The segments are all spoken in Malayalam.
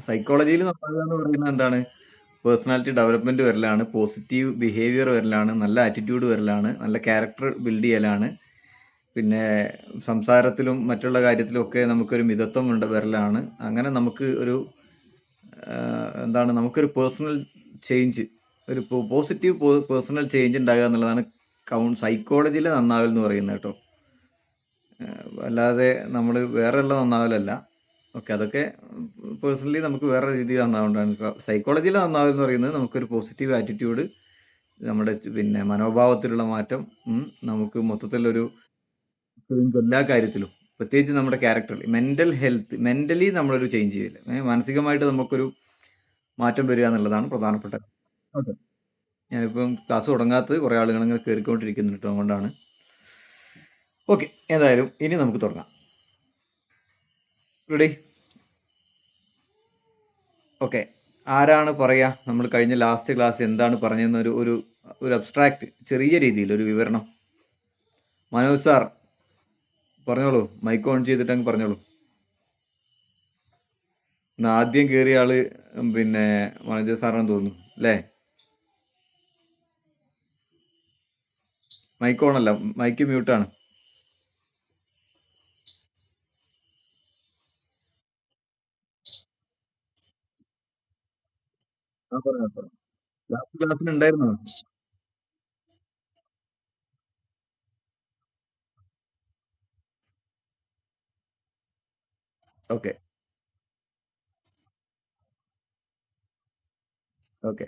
സൈക്കോളജിയിൽ നന്നാവുക എന്ന് പറയുന്നത് എന്താണ്? പേഴ്സണാലിറ്റി ഡെവലപ്മെന്റ് വരലാണ്, പോസിറ്റീവ് ബിഹേവിയർ വരലാണ്, നല്ല ആറ്റിറ്റ്യൂഡ് വരലാണ്, നല്ല ക്യാരക്ടർ ബിൽഡ് ചെയ്യലാണ്. പിന്നെ സംസാരത്തിലും മറ്റുള്ള കാര്യത്തിലും ഒക്കെ നമുക്കൊരു മിതത്വം വരലാണ്. അങ്ങനെ നമുക്ക് ഒരു എന്താണ്, നമുക്കൊരു പേഴ്സണൽ ചേഞ്ച്, ഒരു പോസിറ്റീവ് പേഴ്സണൽ ചേഞ്ച് ഉണ്ടാകുക എന്നുള്ളതാണ് സൈക്കോളജിയിലെ നന്നാവൽ എന്ന് പറയുന്നത് കേട്ടോ. അല്ലാതെ നമ്മൾ വേറെ ഉള്ള നന്നാവലല്ല. ഓക്കെ, അതൊക്കെ പേഴ്സണലി നമുക്ക് വേറെ രീതിയിൽ നന്നാവേണ്ടതാണ്. സൈക്കോളജിയിലെ നന്നാവൽ എന്ന് പറയുന്നത് നമുക്കൊരു പോസിറ്റീവ് ആറ്റിറ്റ്യൂഡ്, നമ്മുടെ പിന്നെ മനോഭാവത്തിലുള്ള മാറ്റം, നമുക്ക് മൊത്തത്തിലൊരു ചേഞ്ച് എല്ലാ കാര്യത്തിലും, പ്രത്യേകിച്ച് നമ്മുടെ ക്യാരക്ടറിൽ, മെന്റൽ ഹെൽത്ത്, മെന്റലി നമ്മളൊരു ചേഞ്ച് ചെയ്യില്ല, മാനസികമായിട്ട് നമുക്കൊരു മാറ്റം വരിക എന്നുള്ളതാണ് പ്രധാനപ്പെട്ട. ഓക്കെ, ഞാനിപ്പം ക്ലാസ് തുടങ്ങാത്തത് കുറെ ആളുകൾ ഇങ്ങനെ കയറിക്കൊണ്ടിരിക്കുന്നുണ്ട് കേട്ടോ, അതുകൊണ്ടാണ്. ഓക്കെ, ഏതായാലും ഇനി നമുക്ക് തുടങ്ങാം. റെഡി? ഓക്കെ, ആരാണ് പറയാ നമ്മൾ കഴിഞ്ഞ ലാസ്റ്റ് ക്ലാസ് എന്താണ് പറഞ്ഞതെന്ന് ഒരു ഒരു ഒരു അബ്സ്ട്രാക്ട് ചെറിയ രീതിയിൽ ഒരു വിവരണം. മനോജ് സാർ പറഞ്ഞോളൂ, മൈക്ക് ഓൺ ചെയ്തിട്ട് അങ്ങ് പറഞ്ഞോളൂ. ഇന്ന് ആദ്യം കയറിയ ആള് പിന്നെ മനോജ് സാറാണെന്ന് തോന്നുന്നു അല്ലേ? മൈക്ക് ഓൺ അല്ല, മൈക്ക് മ്യൂട്ടാണ്. ലാസ്റ്റ് ക്ലാസ്സിൽ ഉണ്ടായിരുന്നോ? Okay. Okay.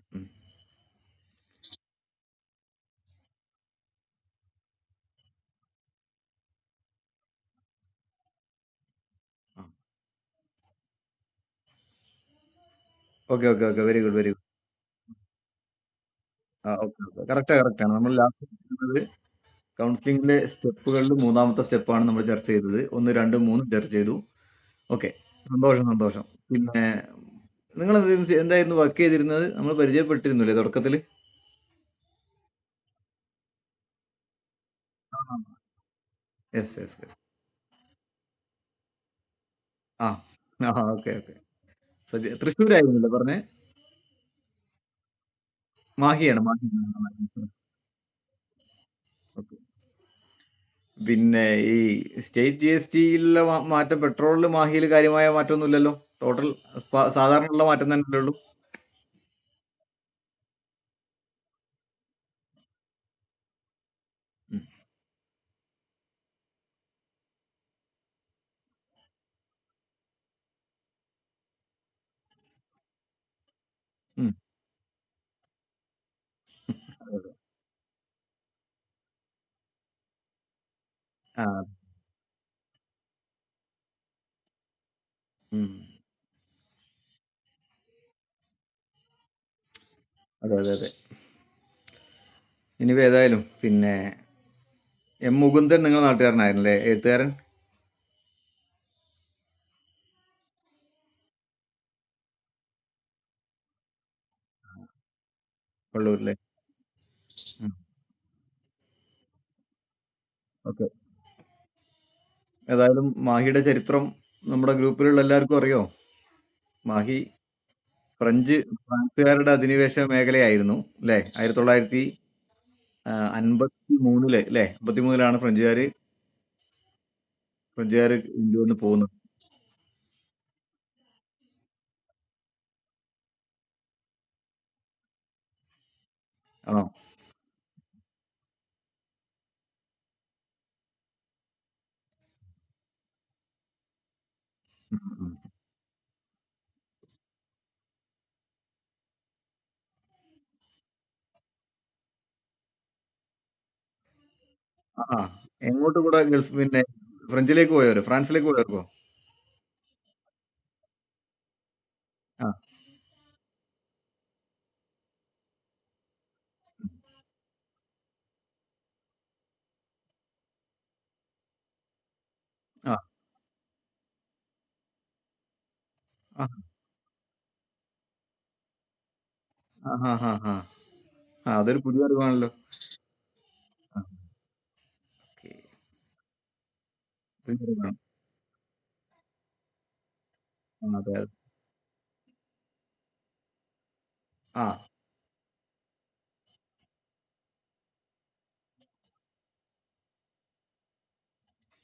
Okay. Okay. Okay. Very good, very good. Okay. Okay, correct, correct ആണ്. നമ്മൾ ലാസ്റ്റ് കൗൺസിലിംഗിലെ സ്റ്റെപ്പുകളിൽ മൂന്നാമത്തെ സ്റ്റെപ്പാണ് നമ്മൾ ചർച്ച ചെയ്തത്. ഒന്ന്, രണ്ട്, മൂന്ന് ചർച്ച ചെയ്തു. ഓക്കെ, സന്തോഷം, സന്തോഷം. പിന്നെ നിങ്ങൾ എന്തായിരുന്നു വർക്ക് ചെയ്തിരുന്നത്? നമ്മൾ പരിചയപ്പെട്ടിരുന്നില്ലേ തുടക്കത്തിൽ? Yes, yes, yes. ആ ആ, ഓക്കെ, ഓക്കെ. തൃശ്ശൂരായിരുന്നില്ലേ പറഞ്ഞേ? മാഹിയാണ്, മാഹിയാണ്. ഓക്കെ. പിന്നെ ഈ സ്റ്റേറ്റ് ജി എസ് ടിയിലുള്ള മാറ്റം, പെട്രോളിൽ മാഹിയിൽ കാര്യമായ മാറ്റമൊന്നുമില്ലല്ലോ. ടോട്ടൽ സാധാരണയുള്ള മാറ്റം തന്നെ ഉള്ളൂ. ഉം, ഉം. അതെ, അതെ. ആ, ഉം. അതെ, അതെ, അതെ. ഇനിയിപ്പോ ഏതായാലും പിന്നെ എം മുകുന്ദൻ നിങ്ങളുടെ നാട്ടുകാരനായിരുന്നല്ലേ, എഴുത്തുകാരൻ? വള്ളൂരിലെ. ഉം. ഓക്കെ. ഏതായാലും മാഹിയുടെ ചരിത്രം നമ്മുടെ ഗ്രൂപ്പിലുള്ള എല്ലാവർക്കും അറിയോ? മാഹി ഫ്രാൻസുകാരുടെ അധിനിവേശ മേഖലയായിരുന്നു അല്ലേ? 1953 അല്ലേ? 53 ഫ്രഞ്ചുകാര് ഇന്ത്യയിൽ നിന്ന് പോകുന്നത്. ആണോ? ഉം, ഉം. ആ, എങ്ങോട്ട് കൂടെ ഗൾഫ് പിന്നെ ഫ്രഞ്ചിലേക്ക് പോയവരോ, ഫ്രാൻസിലേക്ക് പോയവർക്കോ? ആ, ആ, ആ, ആ, ആ, ആ, ആ. അതൊരു പുതിയ അറിവാണല്ലോ. ആ, ഓക്കേ. പുതിയ അറിവാണ്. ആ, അതെ, അതെ. ആ.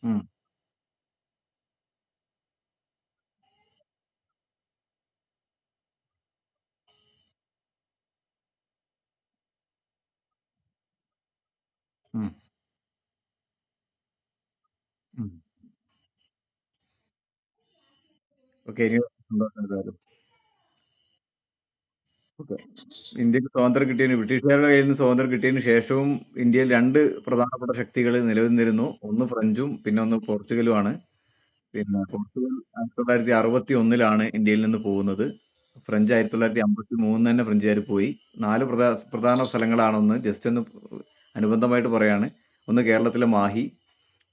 ഉം. ഉം. ഉം. ഓക്കെ, ഇനി സന്തോഷം ഏതായാലും. ഓക്കെ. ഇന്ത്യക്ക് സ്വാതന്ത്ര്യം കിട്ടിയതിന്, ബ്രിട്ടീഷുകാരുടെ കയ്യിൽ നിന്ന് സ്വാതന്ത്ര്യം കിട്ടിയതിന് ശേഷവും ഇന്ത്യയിൽ രണ്ട് പ്രധാനപ്പെട്ട ശക്തികൾ നിലനിന്നിരുന്നു. ഒന്ന് ഫ്രഞ്ചും പിന്നെ ഒന്ന് പോർച്ചുഗലുമാണ്. പിന്നെ പോർച്ചുഗൽ 1961 ഇന്ത്യയിൽ നിന്ന് പോകുന്നത്. ഫ്രഞ്ച് 1953 തന്നെ ഫ്രഞ്ചുകാർ പോയി. നാല് പ്രധാന സ്ഥലങ്ങളാണെന്ന് ജസ്റ്റ് ഒന്ന് അനുബന്ധമായിട്ട് പറയാണ്. ഒന്ന് കേരളത്തിലെ മാഹി,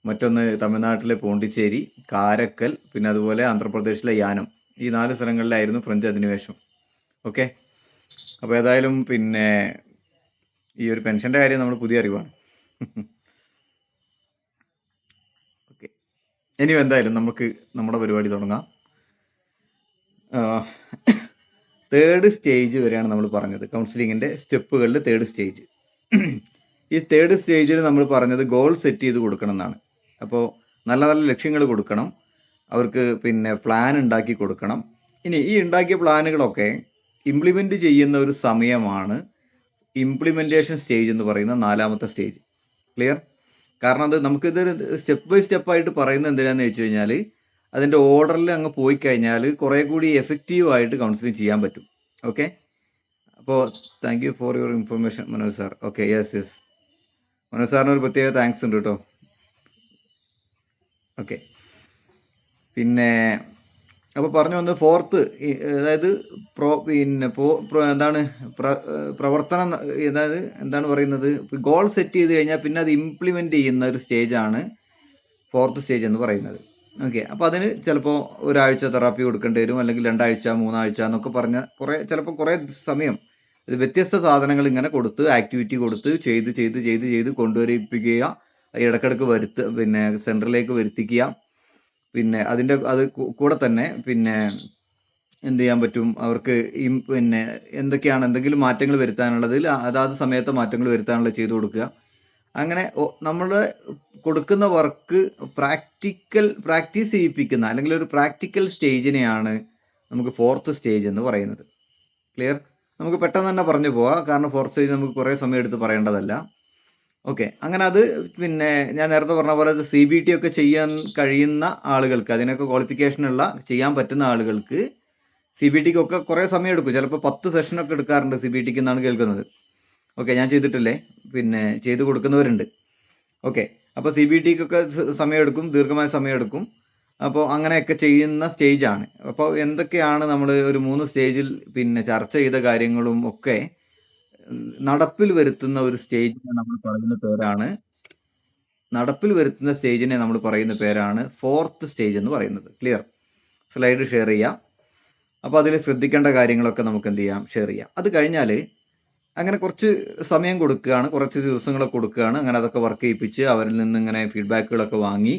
മറ്റൊന്ന് തമിഴ്നാട്ടിലെ പോണ്ടിച്ചേരി, കാരക്കൽ, പിന്നെ അതുപോലെ ആന്ധ്രാപ്രദേശിലെ യാനം. ഈ നാല് സ്ഥലങ്ങളിലായിരുന്നു ഫ്രഞ്ച് അധിനിവേശം. ഓക്കെ. അപ്പോൾ ഏതായാലും പിന്നെ ഈ ഒരു പെൻഷന്റെ കാര്യം നമ്മൾ പുതിയ അറിവാണ്. ഓക്കെ. ഇനി എന്തായാലും നമുക്ക് നമ്മുടെ പരിപാടി തുടങ്ങാം. തേർഡ് സ്റ്റേജ് വരെയാണ് നമ്മൾ പറഞ്ഞത്. കൗൺസിലിങ്ങിന്റെ സ്റ്റെപ്പുകളിൽ തേർഡ് സ്റ്റേജ്. ഈ തേർഡ് സ്റ്റേജിൽ നമ്മൾ പറഞ്ഞത് ഗോൾ സെറ്റ് ചെയ്ത് കൊടുക്കണം എന്നാണ്. അപ്പോൾ നല്ല നല്ല ലക്ഷ്യങ്ങൾ കൊടുക്കണം, അവർക്ക് പിന്നെ പ്ലാൻ ഉണ്ടാക്കി കൊടുക്കണം. ഇനി ഈ ഉണ്ടാക്കിയ പ്ലാനുകളൊക്കെ ഇംപ്ലിമെന്റ് ചെയ്യുന്ന ഒരു സമയമാണ് ഇംപ്ലിമെന്റേഷൻ സ്റ്റേജ് എന്ന് പറയുന്ന നാലാമത്തെ സ്റ്റേജ്. ക്ലിയർ? കാരണം അത് നമുക്കിതൊരു സ്റ്റെപ്പ് ബൈ സ്റ്റെപ്പ് ആയിട്ട് പറയുന്നത് എന്തിനാന്ന് വെച്ച് കഴിഞ്ഞാൽ അതിന്റെ ഓർഡറിൽ അങ്ങ് പോയി കഴിഞ്ഞാൽ കുറെ കൂടി എഫക്റ്റീവ് ആയിട്ട് കൗൺസിലിംഗ് ചെയ്യാൻ പറ്റും. ഓക്കെ. അപ്പോൾ thank you for your information Manoj sir. Okay, yes yes, Manoj സാറിന് ഒരു പ്രത്യേക താങ്ക്സ് ഉണ്ട് കേട്ടോ. ഓക്കെ. പിന്നെ അപ്പോൾ പറഞ്ഞു വന്ന് ഫോർത്ത്, അതായത് എന്താണ് പ്രവർത്തനം, അതായത് എന്താണ് പറയുന്നത്, ഗോൾ സെറ്റ് ചെയ്ത് കഴിഞ്ഞാൽ പിന്നെ അത് ഇംപ്ലിമെന്റ് ചെയ്യുന്ന ഒരു സ്റ്റേജാണ് ഫോർത്ത് സ്റ്റേജ് എന്ന് പറയുന്നത്. ഓക്കെ. അപ്പോൾ അതിന് ചിലപ്പോൾ ഒരാഴ്ച തെറാപ്പി കൊടുക്കേണ്ടി വരും, അല്ലെങ്കിൽ 2 ആഴ്ച 3 ആഴ്ച എന്നൊക്കെ പറഞ്ഞ ചിലപ്പോൾ കുറേ സമയം ഇത് വ്യത്യസ്ത സാധനങ്ങൾ ഇങ്ങനെ കൊടുത്ത് ആക്ടിവിറ്റി കൊടുത്ത് ചെയ്ത് ചെയ്ത് ചെയ്ത് ചെയ്ത് കൊണ്ടുവരിപ്പിക്കുക, ഇടക്കിടക്ക് പിന്നെ സെൻറ്ററിലേക്ക് വരുത്തിക്കുക. പിന്നെ അത് കൂടെ തന്നെ പിന്നെ എന്ത് ചെയ്യാൻ പറ്റും അവർക്ക്, പിന്നെ എന്തെങ്കിലും മാറ്റങ്ങൾ വരുത്താനുള്ളതിൽ അതാത് സമയത്ത് മാറ്റങ്ങൾ വരുത്താനുള്ളത് ചെയ്തു കൊടുക്കുക. അങ്ങനെ നമ്മൾ കൊടുക്കുന്ന വർക്ക് പ്രാക്ടീസ് ചെയ്യിപ്പിക്കുന്ന അല്ലെങ്കിൽ ഒരു പ്രാക്ടിക്കൽ സ്റ്റേജിനെയാണ് നമുക്ക് ഫോർത്ത് സ്റ്റേജ് എന്ന് പറയുന്നത്. ക്ലിയർ? നമുക്ക് പെട്ടെന്ന് തന്നെ പറഞ്ഞു പോവാം, കാരണം ഫോർത്ത് സ്റ്റേജ് നമുക്ക് കുറേ സമയം എടുത്ത് പറയേണ്ടതല്ല. ഓക്കെ. അങ്ങനെ അത് പിന്നെ ഞാൻ നേരത്തെ പറഞ്ഞ പോലെ CBT ഒക്കെ ചെയ്യാൻ കഴിയുന്ന ആളുകൾക്ക്, അതിനൊക്കെ ക്വാളിഫിക്കേഷൻ ഉള്ള ചെയ്യാൻ പറ്റുന്ന ആളുകൾക്ക് CBTക്ക് ഒക്കെ കുറേ സമയം എടുക്കും. ചിലപ്പോൾ 10 സെഷനൊക്കെ എടുക്കാറുണ്ട് CBTക്ക് എന്നാണ് കേൾക്കുന്നത്. ഓക്കെ, ഞാൻ ചെയ്തിട്ടില്ലേ, പിന്നെ ചെയ്തു കൊടുക്കുന്നവരുണ്ട്. ഓക്കെ. അപ്പോൾ CBTക്കൊക്കെ സമയമെടുക്കും, ദീർഘമായ സമയമെടുക്കും. അപ്പോൾ അങ്ങനെയൊക്കെ ചെയ്യുന്ന സ്റ്റേജാണ്. അപ്പോൾ എന്തൊക്കെയാണ് നമ്മൾ ഒരു 3 സ്റ്റേജിൽ പിന്നെ ചർച്ച ചെയ്ത കാര്യങ്ങളും ഒക്കെ നടപ്പിൽ വരുത്തുന്ന ഒരു സ്റ്റേജിനെ നമ്മൾ പറയുന്ന പേരാണ് ഫോർത്ത് സ്റ്റേജ് എന്ന് പറയുന്നത്. ക്ലിയർ? സ്ലൈഡ് ഷെയർ ചെയ്യാം. അപ്പോൾ അതിൽ ശ്രദ്ധിക്കേണ്ട കാര്യങ്ങളൊക്കെ നമുക്ക് എന്ത് ചെയ്യാം, ഷെയർ ചെയ്യാം. അത് കഴിഞ്ഞാൽ അങ്ങനെ കുറച്ച് സമയം കൊടുക്കുകയാണ്, കുറച്ച് ദിവസങ്ങളൊക്കെ കൊടുക്കുകയാണ്. അങ്ങനെ അതൊക്കെ വർക്ക് ചെയ്യിപ്പിച്ച് അവരിൽ നിന്ന് ഇങ്ങനെ ഫീഡ്ബാക്കുകളൊക്കെ വാങ്ങി,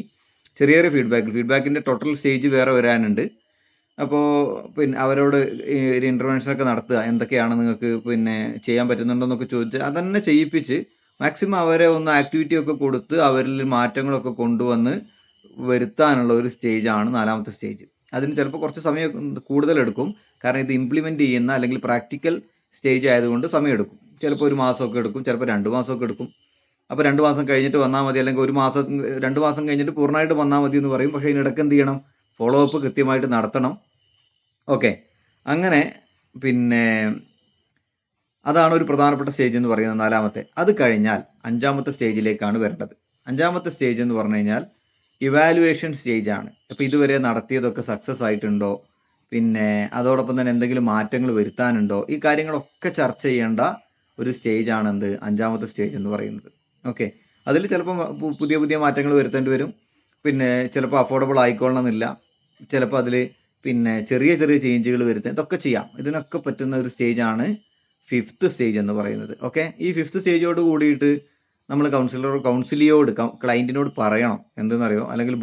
ചെറിയ ചെറിയ ഫീഡ്ബാക്കിന്റെ ടോട്ടൽ സ്റ്റേജ് വേറെ വരാനുണ്ട്. അപ്പോൾ പിന്നെ അവരോട് ഒരു ഇന്റർവെൻഷനൊക്കെ നടത്തുക, എന്തൊക്കെയാണ് നിങ്ങൾക്ക് പിന്നെ ചെയ്യാൻ പറ്റുന്നുണ്ടോന്നൊക്കെ ചോദിച്ച് അതന്നെ ചെയ്യിപ്പിച്ച് മാക്സിമം അവരെ ഒന്ന് ആക്ടിവിറ്റി ഒക്കെ കൊടുത്ത് അവരിൽ മാറ്റങ്ങളൊക്കെ കൊണ്ടുവന്ന് വരുത്താനുള്ള ഒരു സ്റ്റേജാണ് നാലാമത്തെ സ്റ്റേജ്. അതിന് ചിലപ്പോൾ കുറച്ച് സമയം കൂടുതലെടുക്കും, കാരണം ഇത് ഇംപ്ലിമെന്റ് ചെയ്യുന്ന അല്ലെങ്കിൽ പ്രാക്ടിക്കൽ സ്റ്റേജ് ആയതുകൊണ്ട് സമയമെടുക്കും. ചിലപ്പോൾ 1 മാസമൊക്കെ എടുക്കും, ചിലപ്പോൾ 2 മാസമൊക്കെ എടുക്കും. അപ്പോൾ 2 മാസം കഴിഞ്ഞിട്ട് വന്നാൽ മതി, അല്ലെങ്കിൽ 1 മാസം 2 മാസം കഴിഞ്ഞിട്ട് പൂർണ്ണമായിട്ട് വന്നാൽ മതി എന്ന് പറയും. പക്ഷേ ഇതിനിടയ്ക്ക് എന്ത് ചെയ്യണം, ഫോളോ അപ്പ് കൃത്യമായിട്ട് നടത്തണം. ഓക്കെ. അങ്ങനെ പിന്നെ അതാണ് ഒരു പ്രധാനപ്പെട്ട സ്റ്റേജ് എന്ന് പറയുന്നത്, നാലാമത്തെ. അത് കഴിഞ്ഞാൽ 5ാമത്തെ സ്റ്റേജിലേക്കാണ് വരേണ്ടത്. 5ാമത്തെ സ്റ്റേജ് എന്ന് പറഞ്ഞു കഴിഞ്ഞാൽ ഇവാലുവേഷൻ സ്റ്റേജ് ആണ്. അപ്പോൾ ഇതുവരെ നടത്തിയതൊക്കെ സക്സസ് ആയിട്ടുണ്ടോ, പിന്നെ അതോടൊപ്പം തന്നെ എന്തെങ്കിലും മാറ്റങ്ങൾ വരുത്താനുണ്ടോ, ഈ കാര്യങ്ങളൊക്കെ ചർച്ച ചെയ്യേണ്ട ഒരു സ്റ്റേജ് ആണ് എന്ത്, 5ാമത്തെ സ്റ്റേജ് എന്ന് പറയുന്നത്. ഓക്കെ. അതിൽ ചിലപ്പോൾ പുതിയ പുതിയ മാറ്റങ്ങൾ വരുത്തേണ്ടി വരും. പിന്നെ ചിലപ്പോൾ അഫോർഡബിൾ ആയിക്കൊള്ളണമെന്നില്ല, ചിലപ്പോൾ അതിൽ പിന്നെ ചെറിയ ചെറിയ ചേഞ്ചുകൾ വരുത്താൻ, ഇതൊക്കെ ചെയ്യാം. ഇതിനൊക്കെ പറ്റുന്ന ഒരു സ്റ്റേജാണ് 5th സ്റ്റേജ് എന്ന് പറയുന്നത്. ഓക്കെ. ഈ 5th സ്റ്റേജോട് കൂടിയിട്ട് നമ്മൾ കൗൺസിലിയോട് ക്ലയന്റിനോട് പറയണം, എന്തെന്നറിയോ, അല്ലെങ്കിൽ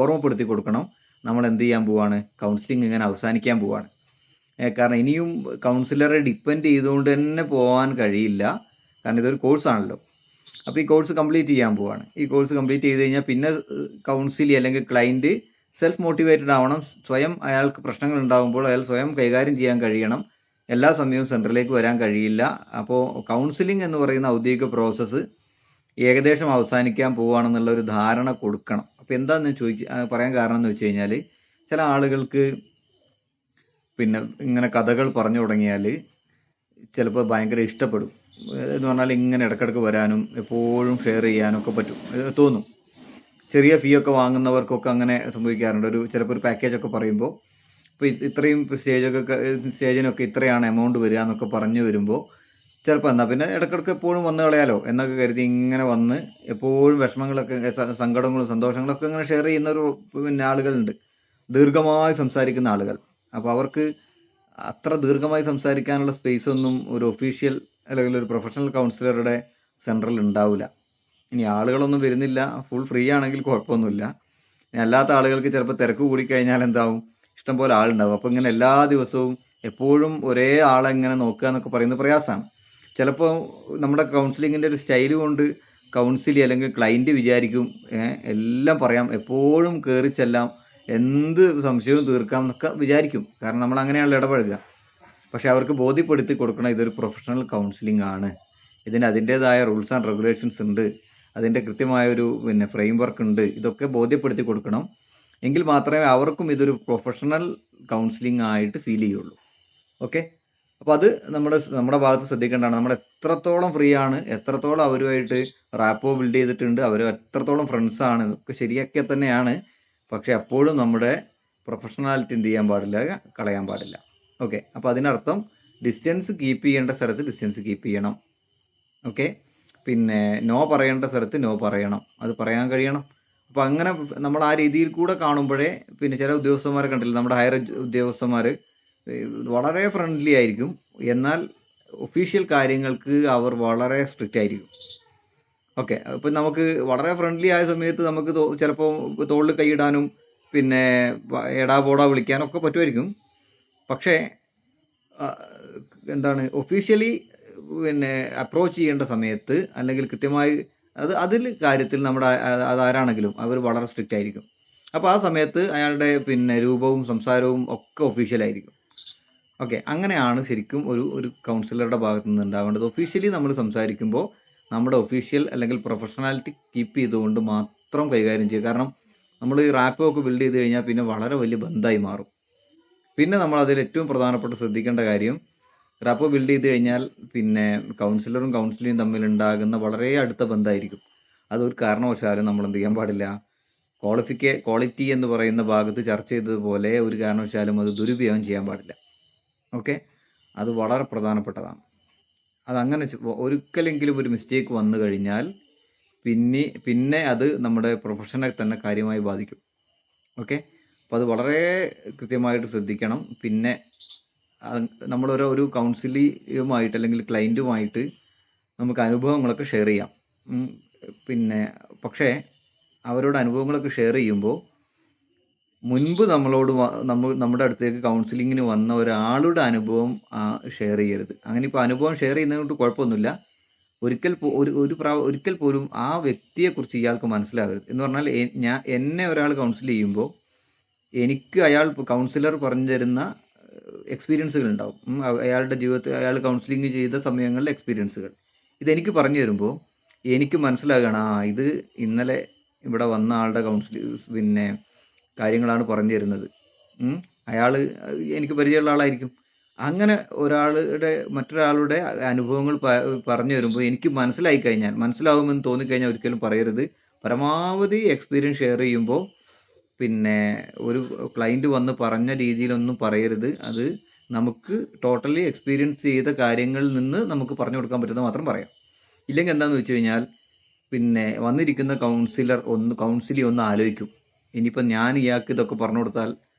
ഓർമ്മപ്പെടുത്തി കൊടുക്കണം, നമ്മൾ എന്ത് ചെയ്യാൻ പോവാണ്, കൗൺസിലിംഗ് ഇങ്ങനെ അവസാനിക്കാൻ പോവാണ്. കാരണം ഇനിയും കൗൺസിലറെ ഡിപ്പെൻഡ് ചെയ്തുകൊണ്ട് തന്നെ പോകാൻ കഴിയില്ല. കാരണം ഇതൊരു കോഴ്സാണല്ലോ. അപ്പോൾ ഈ കോഴ്സ് കംപ്ലീറ്റ് ചെയ്യാൻ പോവാണ്. ഈ കോഴ്സ് കംപ്ലീറ്റ് ചെയ്ത് കഴിഞ്ഞാൽ പിന്നെ കൗൺസിലി അല്ലെങ്കിൽ ക്ലയൻറ്റ് സെൽഫ് മോട്ടിവേറ്റഡ് ആവണം. സ്വയം അയാൾക്ക് പ്രശ്നങ്ങൾ ഉണ്ടാകുമ്പോൾ അയാൾ സ്വയം കൈകാര്യം ചെയ്യാൻ കഴിയണം. എല്ലാ സമയവും സെൻറ്ററിലേക്ക് വരാൻ കഴിയില്ല. അപ്പോൾ കൗൺസിലിംഗ് എന്ന് പറയുന്ന ഔദ്യോഗിക പ്രോസസ്സ് ഏകദേശം അവസാനിക്കാൻ പോവുകയാണെന്നുള്ള ഒരു ധാരണ കൊടുക്കണം. അപ്പോൾ എന്താണെന്ന് പറയാൻ കാരണം എന്ന് വെച്ച് കഴിഞ്ഞാൽ, ചില ആളുകൾക്ക് പിന്നെ ഇങ്ങനെ കഥകൾ പറഞ്ഞു തുടങ്ങിയാൽ ചിലപ്പോൾ ഭയങ്കര ഇഷ്ടപ്പെടും. എന്ന് പറഞ്ഞാൽ ഇങ്ങനെ ഇടയ്ക്കിടയ്ക്ക് വരാനും എപ്പോഴും ഷെയർ ചെയ്യാനും ഒക്കെ പറ്റും തോന്നും. ചെറിയ ഫീ ഒക്കെ വാങ്ങുന്നവർക്കൊക്കെ അങ്ങനെ സംഭവിക്കാറുണ്ട്. ചിലപ്പോൾ ഒരു പാക്കേജൊക്കെ പറയുമ്പോൾ ഇപ്പോൾ ഇത്രയും സ്റ്റേജിനൊക്കെ ഇത്രയാണ് എമൗണ്ട് വരിക എന്നൊക്കെ പറഞ്ഞു വരുമ്പോൾ ചിലപ്പോൾ എന്നാൽ പിന്നെ ഇടയ്ക്കിടയ്ക്ക് എപ്പോഴും വന്ന് കളയാലോ എന്നൊക്കെ കരുതി ഇങ്ങനെ വന്ന് എപ്പോഴും വിഷമങ്ങളൊക്കെ സങ്കടങ്ങളും സന്തോഷങ്ങളൊക്കെ ഇങ്ങനെ ഷെയർ ചെയ്യുന്ന പിന്നെ ആളുകളുണ്ട്, ദീർഘമായി സംസാരിക്കുന്ന ആളുകൾ. അപ്പോൾ അവർക്ക് അത്ര ദീർഘമായി സംസാരിക്കാനുള്ള സ്പേസ് ഒന്നും ഒരു ഒഫീഷ്യൽ അല്ലെങ്കിൽ ഒരു പ്രൊഫഷണൽ കൗൺസിലറുടെ സെൻറ്ററിൽ ഉണ്ടാവില്ല. ഇനി ആളുകളൊന്നും വരുന്നില്ല, ഫുൾ ഫ്രീ ആണെങ്കിൽ കുഴപ്പമൊന്നുമില്ല. ഇനി അല്ലാത്ത ആളുകൾക്ക് ചിലപ്പോൾ തിരക്ക് കൂടിക്കഴിഞ്ഞാൽ എന്താവും, ഇഷ്ടംപോലെ ആളുണ്ടാവും. അപ്പോൾ ഇങ്ങനെ എല്ലാ ദിവസവും എപ്പോഴും ഒരേ ആളെ ഇങ്ങനെ നോക്കുക എന്നൊക്കെ പറയുന്നത് പ്രയാസമാണ്. ചിലപ്പോൾ നമ്മുടെ കൗൺസിലിങ്ങിൻ്റെ ഒരു സ്റ്റൈൽ കൊണ്ട് കൗൺസിലി അല്ലെങ്കിൽ ക്ലയൻറ്റ് വിചാരിക്കും എല്ലാം പറയാം, എപ്പോഴും കയറി ചെല്ലാം, എന്ത് സംശയവും തീർക്കാം എന്നൊക്കെ വിചാരിക്കും. കാരണം നമ്മൾ അങ്ങനെയാണല്ലോ ഇടപഴകുക. പക്ഷെ അവർക്ക് ബോധ്യപ്പെടുത്തി കൊടുക്കണം ഇതൊരു പ്രൊഫഷണൽ കൗൺസിലിംഗ് ആണ്, ഇതിന് അതിൻ്റേതായ റൂൾസ് ആൻഡ് റെഗുലേഷൻസ് ഉണ്ട്, അതിൻ്റെ കൃത്യമായൊരു ഫ്രെയിം വർക്ക് ഉണ്ട്. ഇതൊക്കെ ബോധ്യപ്പെടുത്തി കൊടുക്കണം. എങ്കിൽ മാത്രമേ അവർക്കും ഇതൊരു പ്രൊഫഷണൽ കൗൺസിലിംഗ് ആയിട്ട് ഫീൽ ചെയ്യുള്ളൂ. ഓക്കെ, അപ്പോൾ അത് നമ്മുടെ ഭാഗത്ത് ശ്രദ്ധിക്കേണ്ടതാണ്. നമ്മൾ എത്രത്തോളം ഫ്രീ ആണ്, എത്രത്തോളം അവരുമായിട്ട് റാപ്പോ ബിൽഡ് ചെയ്തിട്ടുണ്ട്, അവർ എത്രത്തോളം ഫ്രണ്ട്സാണ്, ഇതൊക്കെ ശരിയൊക്കെ തന്നെയാണ്. പക്ഷെ അപ്പോഴും നമ്മുടെ പ്രൊഫഷണാലിറ്റി എന്ത് ചെയ്യാൻ പാടില്ല, കളയാൻ പാടില്ല. ഓക്കെ, അപ്പോൾ അതിനർത്ഥം ഡിസ്റ്റൻസ് കീപ്പ് ചെയ്യേണ്ട സ്ഥലത്ത് ഡിസ്റ്റൻസ് കീപ്പ് ചെയ്യണം. ഓക്കെ, പിന്നെ നോ പറയേണ്ട സ്ഥലത്ത് നോ പറയണം, അത് പറയാൻ കഴിയണം. അപ്പോൾ അങ്ങനെ നമ്മൾ ആ രീതിയിൽ കൂടെ കാണുമ്പോഴേ പിന്നെ ചില ഉദ്യോഗസ്ഥന്മാരെ കണ്ടില്ല, നമ്മുടെ ഹയർ ഉദ്യോഗസ്ഥന്മാർ വളരെ ഫ്രണ്ട്ലി ആയിരിക്കും, എന്നാൽ ഒഫീഷ്യൽ കാര്യങ്ങൾക്ക് അവർ വളരെ സ്ട്രിക്റ്റ് ആയിരിക്കും. ഓക്കെ, ഇപ്പം നമുക്ക് വളരെ ഫ്രണ്ട്ലി ആയ സമയത്ത് നമുക്ക് ചിലപ്പോൾ തോളിൽ കൈയിടാനും പിന്നെ എടാ പോടാ വിളിക്കാനൊക്കെ പറ്റുമായിരിക്കും. പക്ഷേ എന്താണ് ഒഫീഷ്യലി അപ്രോച്ച് ചെയ്യേണ്ട സമയത്ത് അല്ലെങ്കിൽ കൃത്യമായി അതിൽ കാര്യത്തിൽ അതാരാണെങ്കിലും അവർ വളരെ സ്ട്രിക്റ്റ് ആയിരിക്കും. അപ്പോൾ ആ സമയത്ത് അയാളുടെ രൂപവും സംസാരവും ഒക്കെ ഒഫീഷ്യലായിരിക്കും. ഓക്കെ, അങ്ങനെയാണ് ശരിക്കും ഒരു കൗൺസിലറുടെ ഭാഗത്തു നിന്ന് ഉണ്ടാവേണ്ടത്. ഒഫീഷ്യലി നമ്മൾ സംസാരിക്കുമ്പോൾ നമ്മുടെ ഒഫീഷ്യൽ അല്ലെങ്കിൽ പ്രൊഫഷണാലിറ്റി കീപ്പ് ചെയ്തുകൊണ്ട് മാത്രം കൈകാര്യം ചെയ്യുക. കാരണം നമ്മൾ ഈ റാപ്പോ ഒക്കെ ബിൽഡ് ചെയ്ത് കഴിഞ്ഞാൽ പിന്നെ വളരെ വലിയ ബന്ധമായി മാറും. പിന്നെ നമ്മൾ അതിൽ ഏറ്റവും പ്രധാനപ്പെട്ട ശ്രദ്ധിക്കേണ്ട കാര്യം, റാപ്പോ ബിൽഡ് ചെയ്ത് കഴിഞ്ഞാൽ പിന്നെ കൗൺസിലറും കൗൺസിലിയും തമ്മിൽ ഉണ്ടാകുന്ന വളരെ അടുത്ത ബന്ധമായിരിക്കും. അതൊരു കാരണവശാലും നമ്മൾ എന്ത് ചെയ്യാൻ പാടില്ല, ക്വാളിറ്റി എന്ന് പറയുന്ന ഭാഗത്ത് ചർച്ച ചെയ്തതുപോലെ ഒരു കാരണവശാലും അത് ദുരുപയോഗം ചെയ്യാൻ പാടില്ല. ഓക്കെ, അത് വളരെ പ്രധാനപ്പെട്ടതാണ്. അതങ്ങനെ ഒരിക്കലെങ്കിലും ഒരു മിസ്റ്റേക്ക് വന്നു കഴിഞ്ഞാൽ പിന്നെ അത് നമ്മുടെ പ്രൊഫഷനെ തന്നെ കാര്യമായി ബാധിക്കും. ഓക്കെ, അപ്പോൾ അത് വളരെ കൃത്യമായിട്ട് ശ്രദ്ധിക്കണം. പിന്നെ നമ്മൾ ഒരു കൗൺസിലിയുമായിട്ട് അല്ലെങ്കിൽ ക്ലയൻറ്റുമായിട്ട് നമുക്ക് അനുഭവങ്ങളൊക്കെ ഷെയർ ചെയ്യാം. പക്ഷേ അവരോട് അനുഭവങ്ങളൊക്കെ ഷെയർ ചെയ്യുമ്പോൾ മുൻപ് നമ്മുടെ അടുത്തേക്ക് കൗൺസിലിങ്ങിന് വന്ന ഒരാളുടെ അനുഭവം ഷെയർ ചെയ്യരുത്. അങ്ങനെ ഇപ്പോൾ അനുഭവം ഷെയർ ചെയ്യുന്നതുകൊണ്ട് കുഴപ്പമൊന്നുമില്ല. ഒരിക്കൽ പോലും ആ വ്യക്തിയെക്കുറിച്ച് ഇയാൾക്ക് മനസ്സിലാകരുത്. എന്ന് പറഞ്ഞാൽ എന്നെ ഒരാൾ കൗൺസിൽ ചെയ്യുമ്പോൾ എനിക്ക് കൗൺസിലർ പറഞ്ഞു തരുന്ന എക്സ്പീരിയൻസുകൾ ഉണ്ടാവും. അയാളുടെ ജീവിതത്തിൽ അയാൾ കൗൺസിലിംഗ് ചെയ്ത സമയങ്ങളിലെ എക്സ്പീരിയൻസുകൾ ഇതെനിക്ക് പറഞ്ഞു തരുമ്പോൾ എനിക്ക് മനസ്സിലാകണം, ഇത് ഇന്നലെ ഇവിടെ വന്ന ആളുടെ കാര്യങ്ങളാണ് പറഞ്ഞു തരുന്നത്. അയാൾ എനിക്ക് പരിചയമുള്ള ആളായിരിക്കും. അങ്ങനെ മറ്റൊരാളുടെ അനുഭവങ്ങൾ പറഞ്ഞു വരുമ്പോൾ എനിക്ക് മനസ്സിലാവുമെന്ന് തോന്നിക്കഴിഞ്ഞാൽ ഒരിക്കലും പറയരുത്. പരമാവധി എക്സ്പീരിയൻസ് ഷെയർ ചെയ്യുമ്പോൾ ഒരു ക്ലയൻറ്റ് വന്ന് പറഞ്ഞ രീതിയിലൊന്നും പറയരുത്. അത് നമുക്ക് ടോട്ടലി എക്സ്പീരിയൻസ് ചെയ്ത കാര്യങ്ങളിൽ നിന്ന് നമുക്ക് പറഞ്ഞു കൊടുക്കാൻ പറ്റുന്നത് മാത്രം പറയാം. ഇല്ലെങ്കിൽ എന്താണെന്ന് വെച്ച് കഴിഞ്ഞാൽ വന്നിരിക്കുന്ന കൗൺസിലി ഒന്ന് ആലോചിക്കും, ഇനിയിപ്പോൾ ഞാൻ ഇയാൾക്ക് ഇതൊക്കെ പറഞ്ഞു കൊടുത്താൽ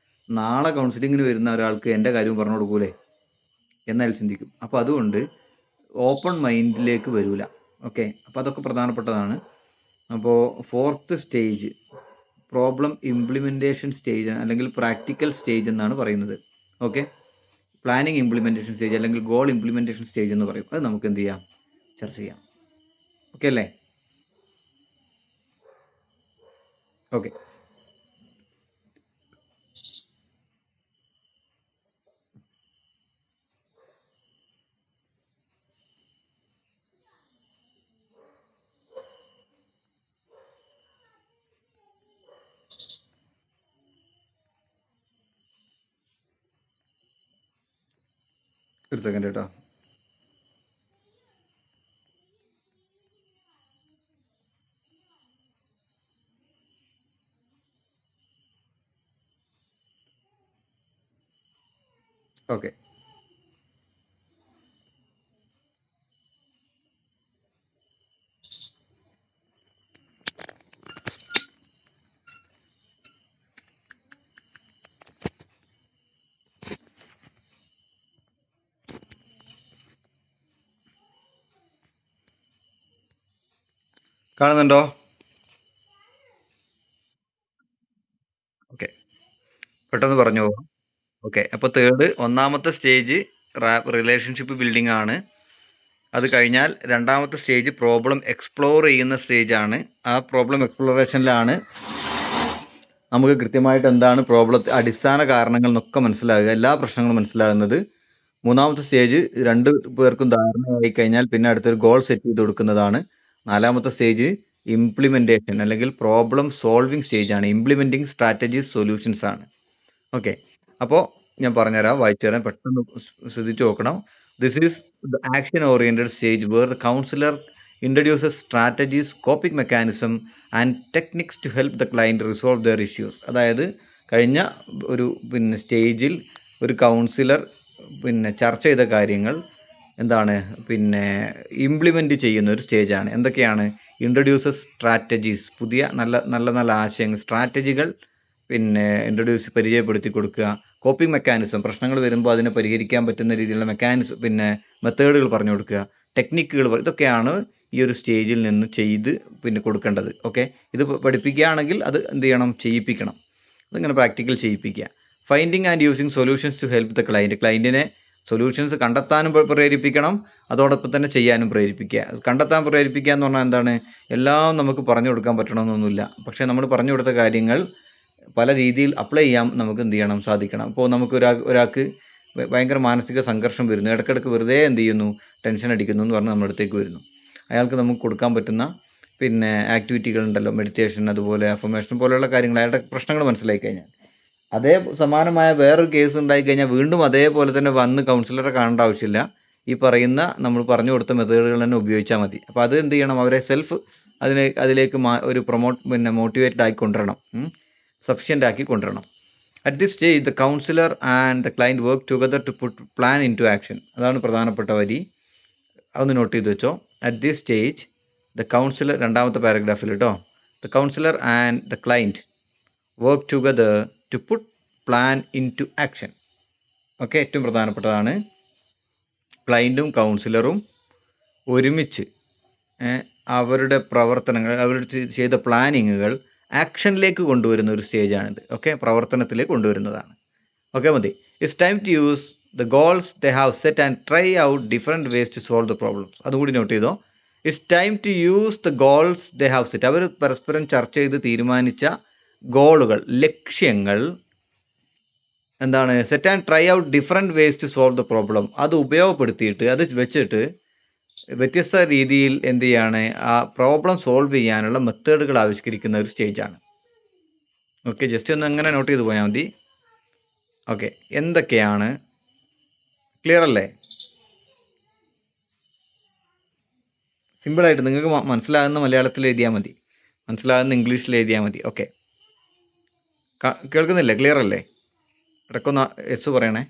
നാളെ കൗൺസിലിങ്ങിന് വരുന്ന ഒരാൾക്ക് എൻ്റെ കാര്യവും പറഞ്ഞു കൊടുക്കൂലേ എന്നയാൾ ചിന്തിക്കും. അപ്പോൾ അതുകൊണ്ട് ഓപ്പൺ മൈൻഡിലേക്ക് വരില്ല. ഓക്കെ, അപ്പോൾ അതൊക്കെ പ്രധാനപ്പെട്ടതാണ്. അപ്പോൾ 4th stage problem implementation stage അല്ലെങ്കിൽ പ്രാക്ടിക്കൽ സ്റ്റേജ് എന്നാണ് പറയുന്നത്. ഓക്കെ, പ്ലാനിങ് ഇംപ്ലിമെൻറ്റേഷൻ സ്റ്റേജ് അല്ലെങ്കിൽ ഗോൾ ഇംപ്ലിമെൻറ്റേഷൻ സ്റ്റേജ് എന്ന് പറയും. അത് നമുക്ക് എന്ത് ചെയ്യാം, ചർച്ച ചെയ്യാം. ഓക്കെ അല്ലേ? ഓക്കെ. ഒരു സെക്കൻഡ് കേട്ടോ. ഓക്കെ. കാണുന്നുണ്ടോ? ഓക്കെ, പെട്ടെന്ന് പറഞ്ഞു പോകാം. ഓക്കെ, അപ്പോൾ തേർഡ്, ഒന്നാമത്തെ സ്റ്റേജ് റിലേഷൻഷിപ്പ് ബിൽഡിംഗ് ആണ്. അത് കഴിഞ്ഞാൽ രണ്ടാമത്തെ സ്റ്റേജ് പ്രോബ്ലം എക്സ്പ്ലോർ ചെയ്യുന്ന സ്റ്റേജ് ആണ്. ആ പ്രോബ്ലം എക്സ്പ്ലോറേഷനിലാണ് നമുക്ക് കൃത്യമായിട്ട് എന്താണ് പ്രോബ്ലത്തെ അടിസ്ഥാന കാരണങ്ങൾ എന്നൊക്കെ മനസ്സിലാകുക, എല്ലാ പ്രശ്നങ്ങളും മനസ്സിലാകുന്നത്. മൂന്നാമത്തെ സ്റ്റേജ് രണ്ട് പേർക്കും ധാരണയായി കഴിഞ്ഞാൽ പിന്നെ അടുത്തൊരു ഗോൾ സെറ്റ് ചെയ്ത് കൊടുക്കുന്നതാണ്. നാലാമത്തെ സ്റ്റേജ് ഇംപ്ലിമെന്റേഷൻ അല്ലെങ്കിൽ പ്രോബ്ലം സോൾവിങ് സ്റ്റേജ് ആണ്. ഇംപ്ലിമെന്റിങ് സ്ട്രാറ്റജീസ് സൊല്യൂഷൻസ് ആണ്. ഓക്കെ, അപ്പോൾ ഞാൻ പറഞ്ഞുതരാം, വായിച്ചു തരാം, പെട്ടെന്ന് ശ്രദ്ധിച്ചു നോക്കണം. This is the action oriented stage where the counsellor introduces strategies, coping mechanism and techniques to help the client resolve their issues. അതായത് കഴിഞ്ഞ ഒരു സ്റ്റേജിൽ ഒരു കൗൺസിലർ ചർച്ച ചെയ്ത കാര്യങ്ങൾ എന്താണ് ഇംപ്ലിമെന്റ് ചെയ്യുന്ന ഒരു സ്റ്റേജാണ്. എന്തൊക്കെയാണ്? ഇൻട്രൊഡ്യൂസസ് സ്ട്രാറ്റജീസ്, പുതിയ നല്ല നല്ല നല്ല ആശയങ്ങൾ, സ്ട്രാറ്റജികൾ പരിചയപ്പെടുത്തി കൊടുക്കുക. കോപ്പിംഗ് മെക്കാനിസം, പ്രശ്നങ്ങൾ വരുമ്പോൾ അതിനെ പരിഹരിക്കാൻ പറ്റുന്ന രീതിയിലുള്ള മെത്തേഡുകൾ പറഞ്ഞു കൊടുക്കുക. ടെക്നിക്കുകൾ, ഇതൊക്കെയാണ് ഈ ഒരു സ്റ്റേജിൽ നിന്ന് ചെയ്ത് കൊടുക്കേണ്ടത്. ഓക്കെ, ഇത് പഠിപ്പിക്കുകയാണെങ്കിൽ അത് എന്ത് ചെയ്യണം, ചെയ്യിപ്പിക്കണം. അതിങ്ങനെ പ്രാക്ടിക്കൽ ചെയ്യിപ്പിക്കുക. Finding and using solutions to help the client, ക്ലയൻറ്റിനെ സൊല്യൂഷൻസ് കണ്ടെത്താനും പ്രേരിപ്പിക്കണം, അതോടൊപ്പം തന്നെ ചെയ്യാനും പ്രേരിപ്പിക്കുക. കണ്ടെത്താൻ പ്രേരിപ്പിക്കുക എന്ന് പറഞ്ഞാൽ എന്താണ്? എല്ലാം നമുക്ക് പറഞ്ഞു കൊടുക്കാൻ പറ്റണമെന്നൊന്നുമില്ല. പക്ഷേ നമ്മൾ പറഞ്ഞു കൊടുത്ത കാര്യങ്ങൾ പല രീതിയിൽ അപ്ലൈ ചെയ്യാൻ നമുക്ക് എന്ത് ചെയ്യണം, സാധിക്കണം. ഇപ്പോൾ നമുക്ക് ഒരാൾക്ക് ഭയങ്കര മാനസിക സംഘർഷം വരുന്നു, ഇടയ്ക്കിടയ്ക്ക് വെറുതെ എന്ത് ചെയ്യുന്നു, ടെൻഷൻ അടിക്കുന്നു എന്ന് പറഞ്ഞ് നമ്മുടെ അടുത്തേക്ക് വരുന്നു. അയാൾക്ക് നമുക്ക് കൊടുക്കാൻ പറ്റുന്ന ആക്ടിവിറ്റികൾ ഉണ്ടല്ലോ, മെഡിറ്റേഷൻ, അതുപോലെ അഫർമേഷൻ പോലെയുള്ള കാര്യങ്ങൾ, അയാളുടെ പ്രശ്നങ്ങൾ മനസ്സിലായി കഴിഞ്ഞാൽ, അതേ സമാനമായ വേറൊരു കേസ് ഉണ്ടായി കഴിഞ്ഞാൽ വീണ്ടും അതേപോലെ തന്നെ വന്ന് കൗൺസിലറെ കാണേണ്ട ആവശ്യമില്ല. ഈ പറയുന്ന നമ്മൾ പറഞ്ഞു കൊടുത്ത മെത്തേഡുകൾ തന്നെ ഉപയോഗിച്ചാൽ മതി. അപ്പോൾ അത് എന്ത് ചെയ്യണം, അവരെ അതിലേക്ക് ഒരു മോട്ടിവേറ്റഡ് ആക്കി കൊണ്ടുവരണം, സഫിഷ്യൻ്റ് ആക്കി കൊണ്ടുവരണം. At this stage the counsellor and the client work together to put plan into action. അതാണ് പ്രധാനപ്പെട്ട വരി, അതൊന്ന് നോട്ട് ചെയ്ത് വെച്ചോ. At this stage the counsellor, രണ്ടാമത്തെ പാരഗ്രാഫിൽ കേട്ടോ, the counsellor and the client work together to put plan into action. Okay, ഏറ്റവും പ്രധാനപ്പെട്ടതാണ്. ക്ലയൻറ്റും കൗൺസിലറും ഒരുമിച്ച് അവരുടെ പ്രവർത്തനങ്ങൾ, അവർ ചെയ്ത പ്ലാനിങ്ങുകൾ ആക്ഷനിലേക്ക് കൊണ്ടുവരുന്ന ഒരു സ്റ്റേജാണിത്. ഓക്കെ, പ്രവർത്തനത്തിലേക്ക് കൊണ്ടുവരുന്നതാണ്. ഓക്കെ, മതി. It's time to use the goals they have set and try out different ways to solve the problems. അതുകൂടി നോട്ട് ചെയ്തോ. It's time to use the goals they have set. അവർ പരസ്പരം ചർച്ച ചെയ്ത് തീരുമാനിച്ച ഗോളുകൾ, ലക്ഷ്യങ്ങൾ എന്താണ്? Set and try out different ways to solve the problem. അത് ഉപയോഗപ്പെടുത്തിയിട്ട്, അത് വെച്ചിട്ട് വ്യത്യസ്ത രീതിയിൽ എന്ത് ചെയ്യാണ്, ആ പ്രോബ്ലം സോൾവ് ചെയ്യാനുള്ള മെത്തേഡുകൾ ആവിഷ്കരിക്കുന്ന ഒരു സ്റ്റേജാണ്. ഓക്കെ, ജസ്റ്റ് ഒന്ന് അങ്ങനെ നോട്ട് ചെയ്ത് പോയാൽ മതി. ഓക്കെ, എന്തൊക്കെയാണ്? ക്ലിയർ അല്ലേ? സിമ്പിളായിട്ട് നിങ്ങൾക്ക് മനസ്സിലാകുന്ന മലയാളത്തിൽ എഴുതിയാൽ മതി, മനസ്സിലാകുന്ന ഇംഗ്ലീഷിൽ എഴുതിയാൽ മതി. ഓക്കെ, കേൾക്കുന്നില്ലേ? ക്ലിയർ അല്ലേ? ഇടയ്ക്കൊന്ന് എസ് പറയണേ.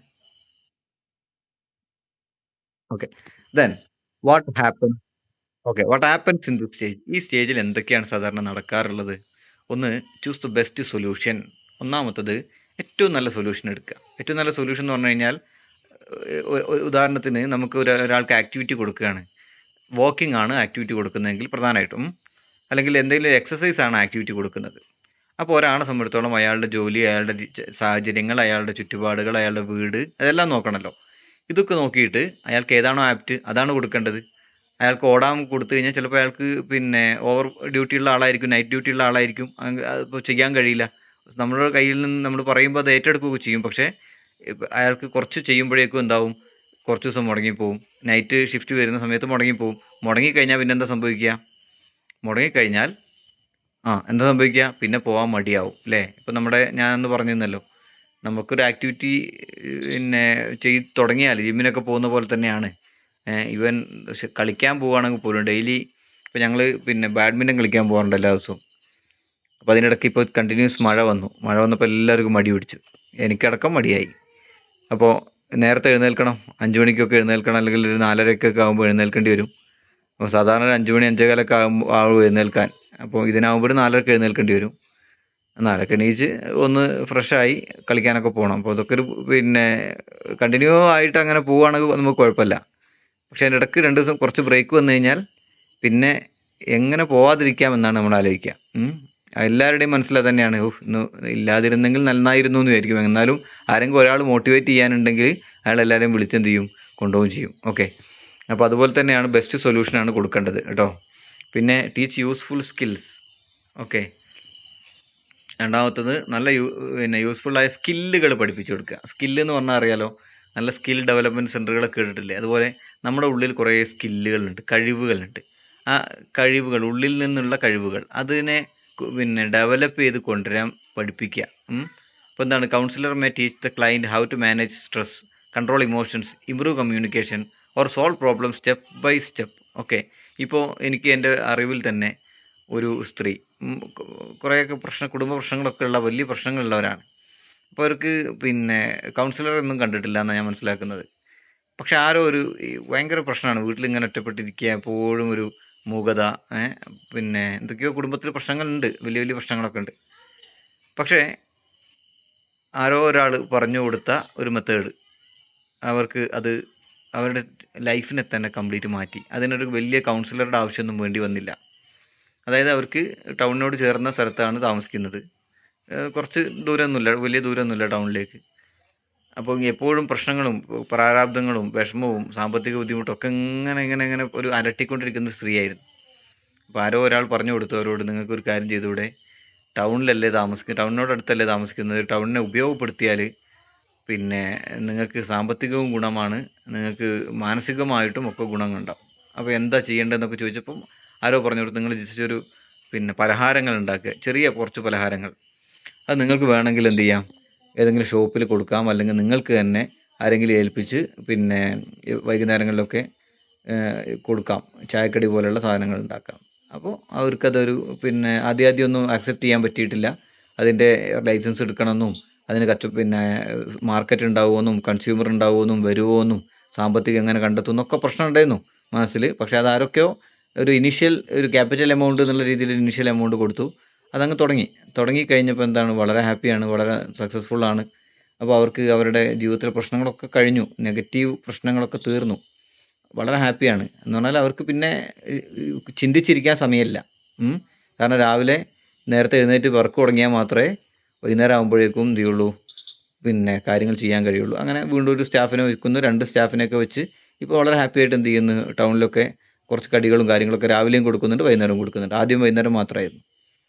Okay, then what happen? Okay, what happens in this stage? ഈ സ്റ്റേജിൽ എന്തൊക്കെയാണ് സാധാരണ നടക്കാറുള്ളത്? ഒന്ന്, ചൂസ് ദ ബെസ്റ്റ് സൊല്യൂഷൻ. ഒന്നാമത്തത്, ഏറ്റവും നല്ല സൊല്യൂഷൻ എടുക്കുക. ഏറ്റവും നല്ല സൊല്യൂഷൻ എന്ന് പറഞ്ഞു കഴിഞ്ഞാൽ, ഉദാഹരണത്തിന് നമുക്ക് ഒരാൾക്ക് ആക്ടിവിറ്റി കൊടുക്കുകയാണ്, വാക്കിംഗ് ആണ് ആക്ടിവിറ്റി കൊടുക്കുന്നതെങ്കിൽ പ്രധാനമായിട്ടും, അല്ലെങ്കിൽ എന്തെങ്കിലും എക്സസൈസ് ആണ് ആക്ടിവിറ്റി കൊടുക്കുന്നത്. അപ്പോൾ ഒരാളെ സംബന്ധിച്ചിടത്തോളം അയാളുടെ ജോലി, അയാളുടെ സാഹചര്യങ്ങൾ, അയാളുടെ ചുറ്റുപാടുകൾ, അയാളുടെ വീട്, അതെല്ലാം നോക്കണമല്ലോ. ഇതൊക്കെ നോക്കിയിട്ട് അയാൾക്ക് ഏതാണോ ആപ്റ്റ് അതാണ് കൊടുക്കേണ്ടത്. അയാൾക്ക് ഓടാൻ കൊടുത്തു കഴിഞ്ഞാൽ ചിലപ്പോൾ അയാൾക്ക് പിന്നെ ഓവർ ഡ്യൂട്ടി ഉള്ള ആളായിരിക്കും, നൈറ്റ് ഡ്യൂട്ടി ഉള്ള ആളായിരിക്കും, അതിപ്പോൾ ചെയ്യാൻ കഴിയില്ല. നമ്മുടെ കയ്യിൽ നിന്ന് നമ്മൾ പറയുമ്പോൾ അത് ഏറ്റെടുക്കുകയൊക്കെ ചെയ്യും. പക്ഷേ അയാൾക്ക് കുറച്ച് ചെയ്യുമ്പോഴേക്കും എന്താവും, കുറച്ച് ദിവസം മുടങ്ങിപ്പോവും. നൈറ്റ് ഷിഫ്റ്റ് വരുന്ന സമയത്ത് മുടങ്ങിപ്പോവും. മുടങ്ങിക്കഴിഞ്ഞാൽ പിന്നെ എന്താ സംഭവിക്കുക? മുടങ്ങിക്കഴിഞ്ഞാൽ എന്താ സംഭവിക്കുക? പിന്നെ പോകാൻ മടിയാവും അല്ലേ? ഇപ്പം ഞാനന്ന് പറഞ്ഞിരുന്നല്ലോ, നമുക്കൊരു ആക്ടിവിറ്റി പിന്നെ തുടങ്ങിയാൽ ജിമ്മിനൊക്കെ പോകുന്ന പോലെ തന്നെയാണ്. ഈവൻ കളിക്കാൻ പോവുകയാണെങ്കിൽ പോലും ഡെയിലി ഇപ്പോൾ ഞങ്ങൾ പിന്നെ ബാഡ്മിൻ്റൺ കളിക്കാൻ പോകാറുണ്ട് എല്ലാ ദിവസവും. അപ്പോൾ അതിനിടയ്ക്ക് ഇപ്പോൾ കണ്ടിന്യൂസ് മഴ വന്നപ്പോൾ എല്ലാവർക്കും മടി പിടിച്ചു, എനിക്കടക്കം മടിയായി. അപ്പോൾ നേരത്തെ എഴുന്നേൽക്കണം, 5 മണിക്കൊക്കെ എഴുന്നേൽക്കണം, അല്ലെങ്കിൽ ഒരു 4:30 ആകുമ്പോൾ എഴുന്നേൽക്കേണ്ടി വരും. അപ്പോൾ സാധാരണ ഒരു 5 മണി 5:15 ആകുമ്പോൾ എഴുന്നേൽക്കാൻ, അപ്പോൾ ഇതിനാകുമ്പോൾ ഒരു 4:30 എഴുന്നേൽക്കേണ്ടി വരും. 4:00 എണീച്ച് ഒന്ന് ഫ്രഷായി കളിക്കാനൊക്കെ പോകണം. അപ്പോൾ അതൊക്കെ ഒരു പിന്നെ കണ്ടിന്യൂ ആയിട്ട് അങ്ങനെ പോവുകയാണെങ്കിൽ നമുക്ക് കുഴപ്പമില്ല. പക്ഷെ അതിൻ്റെ ഇടയ്ക്ക് 2 ദിവസം കുറച്ച് ബ്രേക്ക് വന്നു കഴിഞ്ഞാൽ പിന്നെ എങ്ങനെ പോവാതിരിക്കാമെന്നാണ് നമ്മൾ ആലോചിക്കുക. എല്ലാവരുടെയും മനസ്സിലത് തന്നെയാണ്, ഇന്ന് ഇല്ലാതിരുന്നെങ്കിൽ നന്നായിരുന്നു എന്ന് വിചാരിക്കും. എന്നാലും ആരെങ്കിലും ഒരാൾ മോട്ടിവേറ്റ് ചെയ്യാനുണ്ടെങ്കിൽ അയാൾ എല്ലാവരെയും വിളിച്ചെന്ത് ചെയ്യും, കൊണ്ടുപോകും ചെയ്യും. ഓക്കെ, അപ്പോൾ അതുപോലെ തന്നെയാണ് ബെസ്റ്റ് സൊല്യൂഷനാണ് കൊടുക്കേണ്ടത് കേട്ടോ. പിന്നെ ടീച്ച് യൂസ്ഫുൾ സ്കിൽസ്. ഓക്കെ, രണ്ടാമത്തത് നല്ല പിന്നെ യൂസ്ഫുള്ളായ സ്കില്ലുകൾ പഠിപ്പിച്ചു കൊടുക്കുക. സ്കില്ല് എന്ന് പറഞ്ഞാൽ അറിയാലോ, നല്ല സ്കിൽ ഡെവലപ്മെൻറ്റ് സെൻ്ററുകളൊക്കെ കേട്ടിട്ടില്ലേ? അതുപോലെ നമ്മുടെ ഉള്ളിൽ കുറേ സ്കില്ലുകളുണ്ട്, കഴിവുകളുണ്ട്. ആ കഴിവുകൾ, ഉള്ളിൽ നിന്നുള്ള കഴിവുകൾ, അതിനെ പിന്നെ ഡെവലപ്പ് ചെയ്ത് കൊണ്ടുവരാൻ പഠിപ്പിക്കുക. ഇപ്പോൾ എന്താണ്, counsellor may teach the client how to manage stress, control emotions, improve communication or solve problem step by step. Okay, ഇപ്പോൾ എനിക്ക് എൻ്റെ അറിവിൽ തന്നെ ഒരു സ്ത്രീ കുറേയൊക്കെ കുടുംബ പ്രശ്നങ്ങളൊക്കെ ഉള്ള വലിയ പ്രശ്നങ്ങളുള്ളവരാണ്. അപ്പോൾ അവർക്ക് പിന്നെ കൗൺസിലർ ഒന്നും കണ്ടിട്ടില്ല എന്നാണ് ഞാൻ മനസ്സിലാക്കുന്നത്. പക്ഷെ ആരോ ഭയങ്കര പ്രശ്നമാണ്, വീട്ടിലിങ്ങനെ ഒറ്റപ്പെട്ടിരിക്കുക, എപ്പോഴും ഒരു മൂകത, പിന്നെ എന്തൊക്കെയോ കുടുംബത്തിൽ പ്രശ്നങ്ങളുണ്ട്, വലിയ വലിയ പ്രശ്നങ്ങളൊക്കെ ഉണ്ട്. പക്ഷേ ആരോ ഒരാൾ പറഞ്ഞു കൊടുത്ത ഒരു മെത്തേഡ് അവർക്ക് അത് അവരുടെ ലൈഫിനെ തന്നെ കംപ്ലീറ്റ് മാറ്റി. അതിനൊരു വലിയ കൗൺസിലറുടെ ആവശ്യമൊന്നും വേണ്ടി വന്നില്ല. അതായത് അവർക്ക് ടൗണിനോട് ചേർന്ന സ്ഥലത്താണ് താമസിക്കുന്നത്, കുറച്ച് ദൂരമൊന്നുമില്ല, വലിയ ദൂരമൊന്നുമില്ല ടൗണിലേക്ക്. അപ്പോൾ എപ്പോഴും പ്രശ്നങ്ങളും പ്രാരാബ്ദങ്ങളും വിഷമവും സാമ്പത്തിക ബുദ്ധിമുട്ടൊക്കെ ഇങ്ങനെ ഒരു അലട്ടിക്കൊണ്ടിരിക്കുന്ന സ്ത്രീയായിരുന്നു. അപ്പോൾ ആരോ ഒരാൾ പറഞ്ഞു കൊടുത്തു അവരോട്, നിങ്ങൾക്കൊരു കാര്യം ചെയ്തുകൂടെ, ടൗണിനോടടുത്തല്ലേ താമസിക്കുന്നത്, ടൗണിനെ ഉപയോഗപ്പെടുത്തിയാൽ പിന്നെ നിങ്ങൾക്ക് സാമ്പത്തികവും ഗുണമാണ്, നിങ്ങൾക്ക് മാനസികമായിട്ടും ഒക്കെ ഗുണങ്ങളുണ്ടാവും. അപ്പോൾ എന്താ ചെയ്യേണ്ടതെന്നൊക്കെ ചോദിച്ചപ്പം ആരോ പറഞ്ഞു കൊടുത്തു, നിങ്ങൾ ജസ്റ്റ് ഒരു പിന്നെ പലഹാരങ്ങൾ ഉണ്ടാക്കുക, ചെറിയ കുറച്ച് പലഹാരങ്ങൾ. അത് നിങ്ങൾക്ക് വേണമെങ്കിൽ എന്ത് ചെയ്യാം, ഏതെങ്കിലും ഷോപ്പിൽ കൊടുക്കാം, അല്ലെങ്കിൽ നിങ്ങൾക്ക് തന്നെ ആരെങ്കിലും ഏൽപ്പിച്ച് പിന്നെ വൈകുന്നേരങ്ങളിലൊക്കെ കൊടുക്കാം, ചായക്കടി പോലെയുള്ള സാധനങ്ങൾ ഉണ്ടാക്കാം. അപ്പോൾ അവർക്കതൊരു പിന്നെ ആദ്യം ഒന്നും അക്സെപ്റ്റ് ചെയ്യാൻ പറ്റിയിട്ടില്ല. അതിൻ്റെ ലൈസൻസ് എടുക്കണമെന്നും അതിന് പിന്നെ മാർക്കറ്റ് ഉണ്ടാവുമെന്നും കൺസ്യൂമർ ഉണ്ടാവുമെന്നും വരുമോയെന്നും സാമ്പത്തികം എങ്ങനെ കണ്ടെത്തുമെന്നൊക്കെ പ്രശ്നം ഉണ്ടായിരുന്നു മനസ്സിൽ. പക്ഷേ അതാരൊക്കെയോ ഒരു ക്യാപിറ്റൽ എമൗണ്ട് എന്നുള്ള രീതിയിൽ ഇനിഷ്യൽ എമൗണ്ട് കൊടുത്തു. അതങ്ങ് തുടങ്ങിക്കഴിഞ്ഞപ്പോൾ എന്താണ്, വളരെ ഹാപ്പിയാണ്, വളരെ സക്സസ്ഫുള്ളാണ്. അപ്പോൾ അവർക്ക് അവരുടെ ജീവിതത്തിലെ പ്രശ്നങ്ങളൊക്കെ കഴിഞ്ഞു, നെഗറ്റീവ് പ്രശ്നങ്ങളൊക്കെ തീർന്നു, വളരെ ഹാപ്പിയാണ്. എന്ന് പറഞ്ഞാൽ അവർക്ക് പിന്നെ ചിന്തിച്ചിരിക്കാൻ സമയമില്ല. കാരണം രാവിലെ നേരത്തെ എഴുന്നേറ്റ് വർക്ക് തുടങ്ങിയാൽ മാത്രമേ വൈകുന്നേരം ആകുമ്പോഴേക്കും എന്ത് ചെയ്യുള്ളൂ, പിന്നെ കാര്യങ്ങൾ ചെയ്യാൻ കഴിയുള്ളൂ. അങ്ങനെ വീണ്ടും ഒരു സ്റ്റാഫിനെ വെക്കുന്നു, 2 സ്റ്റാഫിനെയൊക്കെ വെച്ച് ഇപ്പോൾ വളരെ ഹാപ്പി ആയിട്ട് എന്ത് ചെയ്യുന്നു, ടൗണിലൊക്കെ കുറച്ച് കടികളും കാര്യങ്ങളൊക്കെ രാവിലെയും കൊടുക്കുന്നുണ്ട്, വൈകുന്നേരം കൊടുക്കുന്നുണ്ട്. ആദ്യം വൈകുന്നേരം മാത്രമായിരുന്നു.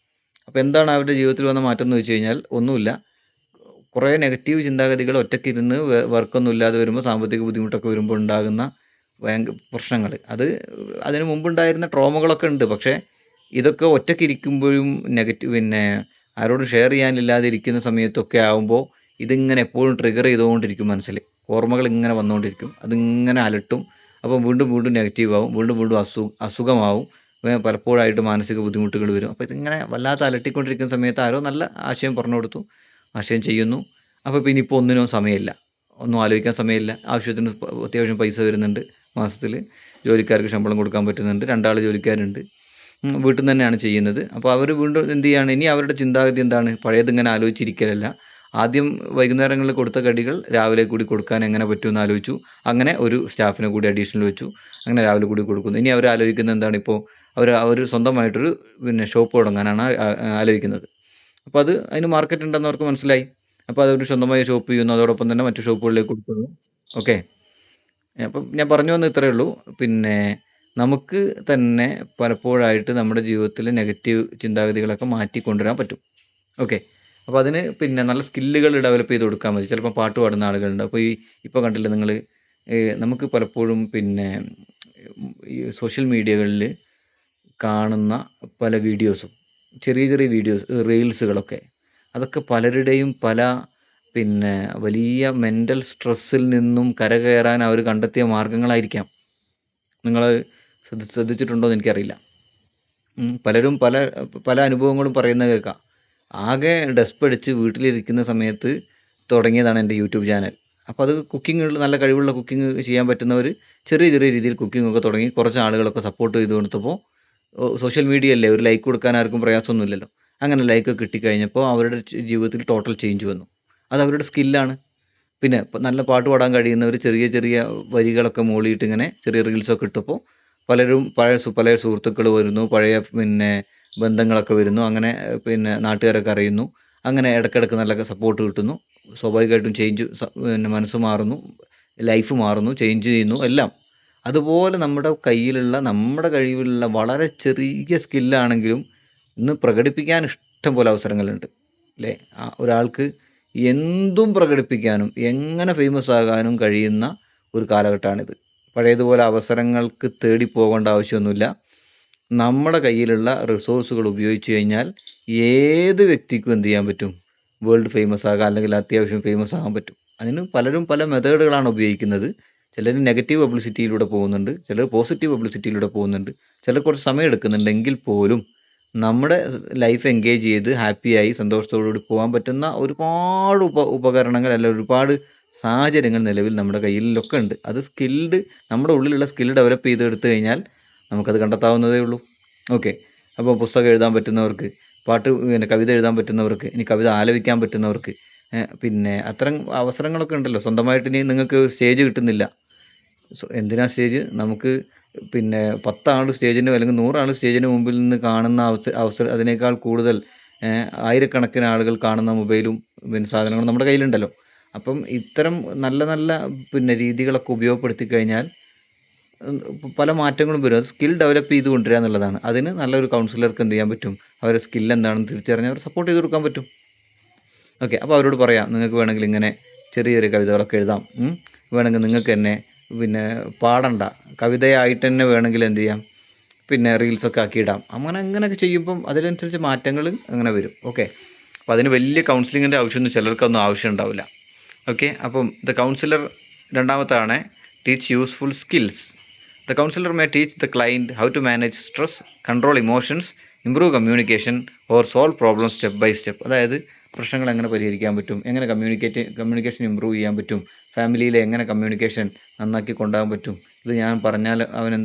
അപ്പോൾ എന്താണ് അവരുടെ ജീവിതത്തിൽ വന്ന മാറ്റം എന്ന് വെച്ച് കഴിഞ്ഞാൽ ഒന്നുമില്ല, കുറേ നെഗറ്റീവ് ചിന്താഗതികൾ ഒറ്റയ്ക്കിരുന്ന് വർക്കൊന്നും ഇല്ലാതെ വരുമ്പോൾ, സാമ്പത്തിക ബുദ്ധിമുട്ടൊക്കെ വരുമ്പോൾ ഉണ്ടാകുന്ന പ്രശ്നങ്ങൾ, അതിന് മുമ്പുണ്ടായിരുന്ന ട്രോമകളൊക്കെ ഉണ്ട്. പക്ഷേ ഇതൊക്കെ ഒറ്റയ്ക്കിരിക്കുമ്പോഴും പിന്നെ ആരോടും ഷെയർ ചെയ്യാനില്ലാതെ ഇരിക്കുന്ന സമയത്തൊക്കെ ആകുമ്പോൾ ഇതിങ്ങനെ എപ്പോഴും ട്രിഗർ ചെയ്തുകൊണ്ടിരിക്കും മനസ്സിൽ, ഓർമ്മകൾ ഇങ്ങനെ വന്നുകൊണ്ടിരിക്കും, അതിങ്ങനെ അലട്ടും. അപ്പോൾ വീണ്ടും നെഗറ്റീവ് ആവും, വീണ്ടും അസുഖമാവും, പലപ്പോഴായിട്ട് മാനസിക ബുദ്ധിമുട്ടുകൾ വരും. അപ്പോൾ ഇതിങ്ങനെ വല്ലാത്ത അലട്ടിക്കൊണ്ടിരിക്കുന്ന സമയത്ത് ആരോ നല്ല ആശയം പറഞ്ഞു കൊടുത്തു, ആശയം ചെയ്യുന്നു. അപ്പോൾ പിന്നെ ഇപ്പോൾ ഒന്നിനും സമയമില്ല, ഒന്നും ആലോചിക്കാൻ സമയമില്ല. ആവശ്യത്തിന് അത്യാവശ്യം പൈസ വരുന്നുണ്ട്, മാസത്തിൽ ജോലിക്കാർക്ക് ശമ്പളം കൊടുക്കാൻ പറ്റുന്നുണ്ട്, 2 ആൾ ജോലിക്കാരുണ്ട്, വീട്ടിൽ നിന്ന് തന്നെയാണ് ചെയ്യുന്നത്. അപ്പോൾ അവർ വീണ്ടും എന്ത് ചെയ്യാണ്, ഇനി അവരുടെ ചിന്താഗതി എന്താണ്, പഴയതിങ്ങനെ ആലോചിച്ചിരിക്കലല്ല. ആദ്യം വൈകുന്നേരങ്ങളിൽ കൊടുത്ത കടികൾ രാവിലെ കൂടി കൊടുക്കാൻ എങ്ങനെ പറ്റുമെന്ന് ആലോചിച്ചു. അങ്ങനെ ഒരു സ്റ്റാഫിനെ കൂടി അഡീഷണൽ വെച്ചു, അങ്ങനെ രാവിലെ കൂടി കൊടുക്കുന്നു. ഇനി അവർ ആലോചിക്കുന്നത് എന്താണ്, ഇപ്പോൾ അവർ സ്വന്തമായിട്ടൊരു പിന്നെ ഷോപ്പ് തുടങ്ങാനാണ് ആലോചിക്കുന്നത്. അപ്പോൾ അതിന് മാർക്കറ്റ് ഉണ്ടെന്ന് അവർക്ക് മനസ്സിലായി. അപ്പോൾ അതൊരു സ്വന്തമായി ഷോപ്പ് ചെയ്യുന്നു, അതോടൊപ്പം തന്നെ മറ്റു ഷോപ്പുകളിലേക്ക് കൊടുക്കുന്നു. ഓക്കെ. അപ്പം ഞാൻ പറഞ്ഞു വന്നത് ഇത്രയേ ഉള്ളൂ. പിന്നെ നമുക്ക് തന്നെ പലപ്പോഴായിട്ട് നമ്മുടെ ജീവിതത്തിൽ നെഗറ്റീവ് ചിന്താഗതികളൊക്കെ മാറ്റിക്കൊണ്ടുവരാൻ പറ്റും. ഓക്കെ. അപ്പോൾ അതിന് പിന്നെ നല്ല സ്കില്ലുകൾ ഡെവലപ്പ് ചെയ്ത് കൊടുക്കാൻ മതി. ചിലപ്പോൾ പാട്ട് പാടുന്ന ആളുകളുണ്ട്. അപ്പോൾ ഇപ്പോൾ കണ്ടില്ലേ നിങ്ങൾ, നമുക്ക് പലപ്പോഴും പിന്നെ ഈ സോഷ്യൽ മീഡിയകളിൽ കാണുന്ന പല വീഡിയോസും, ചെറിയ ചെറിയ വീഡിയോസ്, റീൽസുകളൊക്കെ, അതൊക്കെ പലരുടെയും പല പിന്നെ വലിയ മെൻ്റൽ സ്ട്രെസ്സിൽ നിന്നും കരകയറാൻ അവർ കണ്ടെത്തിയ മാർഗങ്ങളായിരിക്കാം. നിങ്ങൾ ശ്രദ്ധിച്ചിട്ടുണ്ടോ എന്ന് എനിക്കറിയില്ല. പലരും പല പല അനുഭവങ്ങളും പറയുന്നത് കേൾക്കാം. ആകെ ഡെസ്പടിച്ച് വീട്ടിലിരിക്കുന്ന സമയത്ത് തുടങ്ങിയതാണ് എൻ്റെ യൂട്യൂബ് ചാനൽ. അപ്പോൾ അത് കുക്കിങ്ങുള്ള നല്ല കഴിവുള്ള കുക്കിംഗ് ചെയ്യാൻ പറ്റുന്നവർ ചെറിയ ചെറിയ രീതിയിൽ കുക്കിംഗ് ഒക്കെ തുടങ്ങി കുറച്ച് ആളുകളൊക്കെ സപ്പോർട്ട് ചെയ്ത് കൊടുത്തപ്പോൾ, സോഷ്യൽ മീഡിയ അല്ലേ, ഒരു ലൈക്ക് കൊടുക്കാൻ ആർക്കും പ്രയാസമൊന്നുമില്ലല്ലോ. അങ്ങനെ ലൈക്ക് കിട്ടിക്കഴിഞ്ഞപ്പോൾ അവരുടെ ജീവിതത്തിൽ ടോട്ടൽ ചേഞ്ച് വന്നു. അത് അവരുടെ സ്കില്ലാണ്. പിന്നെ നല്ല പാട്ട് പാടാൻ കഴിയുന്നവർ ചെറിയ ചെറിയ വരികളൊക്കെ മൂളിയിട്ട് ഇങ്ങനെ ചെറിയ റീൽസൊക്കെ ഇട്ടപ്പോൾ പലരും പല സുഹൃത്തുക്കൾ വരുന്നു, പഴയ പിന്നെ ബന്ധങ്ങളൊക്കെ വരുന്നു, അങ്ങനെ പിന്നെ നാട്ടുകാരൊക്കെ അറിയുന്നു. അങ്ങനെ ഇടയ്ക്കിടയ്ക്ക് നല്ല സപ്പോർട്ട് കിട്ടുന്നു. സ്വാഭാവികമായിട്ടും ചേഞ്ച്, പിന്നെ മനസ്സ് മാറുന്നു, ലൈഫ് മാറുന്നു, ചേഞ്ച് ചെയ്യുന്നു എല്ലാം. അതുപോലെ നമ്മുടെ കഴിവിലുള്ള വളരെ ചെറിയ സ്കില്ലാണെങ്കിലും ഇന്ന് പ്രകടിപ്പിക്കാൻ ഇഷ്ടം പോലെ അവസരങ്ങളുണ്ട് അല്ലേ. ഒരാൾക്ക് എന്തും പ്രകടിപ്പിക്കാനും എങ്ങനെ ഫേമസ് ആകാനും കഴിയുന്ന ഒരു കാലഘട്ടമാണിത്. പഴയതുപോലെ അവസരങ്ങൾക്ക് തേടി പോകേണ്ട ആവശ്യമൊന്നുമില്ല. നമ്മുടെ കയ്യിലുള്ള റിസോഴ്സുകൾ ഉപയോഗിച്ച് കഴിഞ്ഞാൽ ഏത് വ്യക്തിക്കും എന്ത് ചെയ്യാൻ പറ്റും, വേൾഡ് ഫേമസ് ആകാം, അല്ലെങ്കിൽ അത്യാവശ്യം ഫേമസ് ആകാൻ പറ്റും. അതിന് പലരും പല മെത്തേഡുകളാണ് ഉപയോഗിക്കുന്നത്. ചിലർ നെഗറ്റീവ് പബ്ലിസിറ്റിയിലൂടെ പോകുന്നുണ്ട്, ചിലർ പോസിറ്റീവ് പബ്ലിസിറ്റിയിലൂടെ പോകുന്നുണ്ട്, ചിലർ കുറച്ച് സമയം എടുക്കുന്നുണ്ടെങ്കിൽ പോലും നമ്മുടെ ലൈഫ് എൻഗേജ് ചെയ്ത് ഹാപ്പിയായി സന്തോഷത്തോടുകൂടി പോകാൻ പറ്റുന്ന ഒരുപാട് ഉപകരണങ്ങൾ, അല്ല ഒരുപാട് സാഹചര്യങ്ങൾ നിലവിൽ നമ്മുടെ കയ്യിലൊക്കെ ഉണ്ട്. അത് നമ്മുടെ ഉള്ളിലുള്ള സ്കിൽ ഡെവലപ്പ് ചെയ്തെടുത്തു കഴിഞ്ഞാൽ നമുക്കത് കണ്ടെത്താവുന്നതേ ഉള്ളൂ. ഓക്കെ. അപ്പോൾ പുസ്തകം എഴുതാൻ പറ്റുന്നവർക്ക്, പിന്നെ കവിത എഴുതാൻ പറ്റുന്നവർക്ക്, ഇനി കവിത ആലപിക്കാൻ പറ്റുന്നവർക്ക്, പിന്നെ അത്തരം അവസരങ്ങളൊക്കെ ഉണ്ടല്ലോ. സ്വന്തമായിട്ട് ഇനി നിങ്ങൾക്ക് സ്റ്റേജ് കിട്ടുന്നില്ല, എന്തിനാ സ്റ്റേജ്? നമുക്ക് പിന്നെ 10 ആൾ സ്റ്റേജിന്, അല്ലെങ്കിൽ 100 ആൾ സ്റ്റേജിന് മുമ്പിൽ നിന്ന് കാണുന്ന അവസരം അതിനേക്കാൾ കൂടുതൽ ആയിരക്കണക്കിന് ആളുകൾ കാണുന്ന മൊബൈലും പിന്നെ സാധനങ്ങളും നമ്മുടെ കയ്യിലുണ്ടല്ലോ. അപ്പം ഇത്തരം നല്ല നല്ല പിന്നെ രീതികളൊക്കെ ഉപയോഗപ്പെടുത്തി കഴിഞ്ഞാൽ പല മാറ്റങ്ങളും വരും. അത് സ്കിൽ ഡെവലപ്പ് ചെയ്ത് കൊണ്ടുവരിക എന്നുള്ളതാണ്. അതിന് നല്ലൊരു കൗൺസിലർക്ക് എന്ത് ചെയ്യാൻ പറ്റും, അവരുടെ സ്കിൽ എന്താണെന്ന് തിരിച്ചറിഞ്ഞ് അവർ സപ്പോർട്ട് ചെയ്ത് കൊടുക്കാൻ പറ്റും. ഓക്കെ. അപ്പോൾ അവരോട് പറയാം, നിങ്ങൾക്ക് വേണമെങ്കിൽ ഇങ്ങനെ ചെറിയ ചെറിയ കവിതകളൊക്കെ എഴുതാം, വേണമെങ്കിൽ നിങ്ങൾക്ക് തന്നെ പിന്നെ പാടണ്ട, കവിതയായിട്ട് തന്നെ വേണമെങ്കിൽ എന്ത് ചെയ്യാം, പിന്നെ റീൽസൊക്കെ ആക്കിയിടാം. അങ്ങനെയൊക്കെ ചെയ്യുമ്പം അതിനനുസരിച്ച് മാറ്റങ്ങൾ അങ്ങനെ വരും. ഓക്കെ. അപ്പോൾ അതിന് വലിയ കൗൺസിലിങ്ങിൻ്റെ ആവശ്യമൊന്നും ചിലർക്കൊന്നും ആവശ്യം ഉണ്ടാവില്ല. ഓക്കെ. അപ്പം കൗൺസിലർ രണ്ടാമത്താണ് teach useful skills. Counsellor may teach the client how to manage stress, control emotions, improve communication or solve problems step by step. അതായത് പ്രശ്നങ്ങൾ എങ്ങനെ പരിഹരിക്കാൻ പറ്റും, എങ്ങനെ കമ്മ്യൂണിക്കേഷൻ ഇമ്പ്രൂവ് ചെയ്യാൻ പറ്റും, ഫാമിലിയിലെ എങ്ങനെ കമ്മ്യൂണിക്കേഷൻ നന്നാക്കി കൊണ്ടുപോകാൻ പറ്റും, ഇത് ഞാൻ പറഞ്ഞാൽ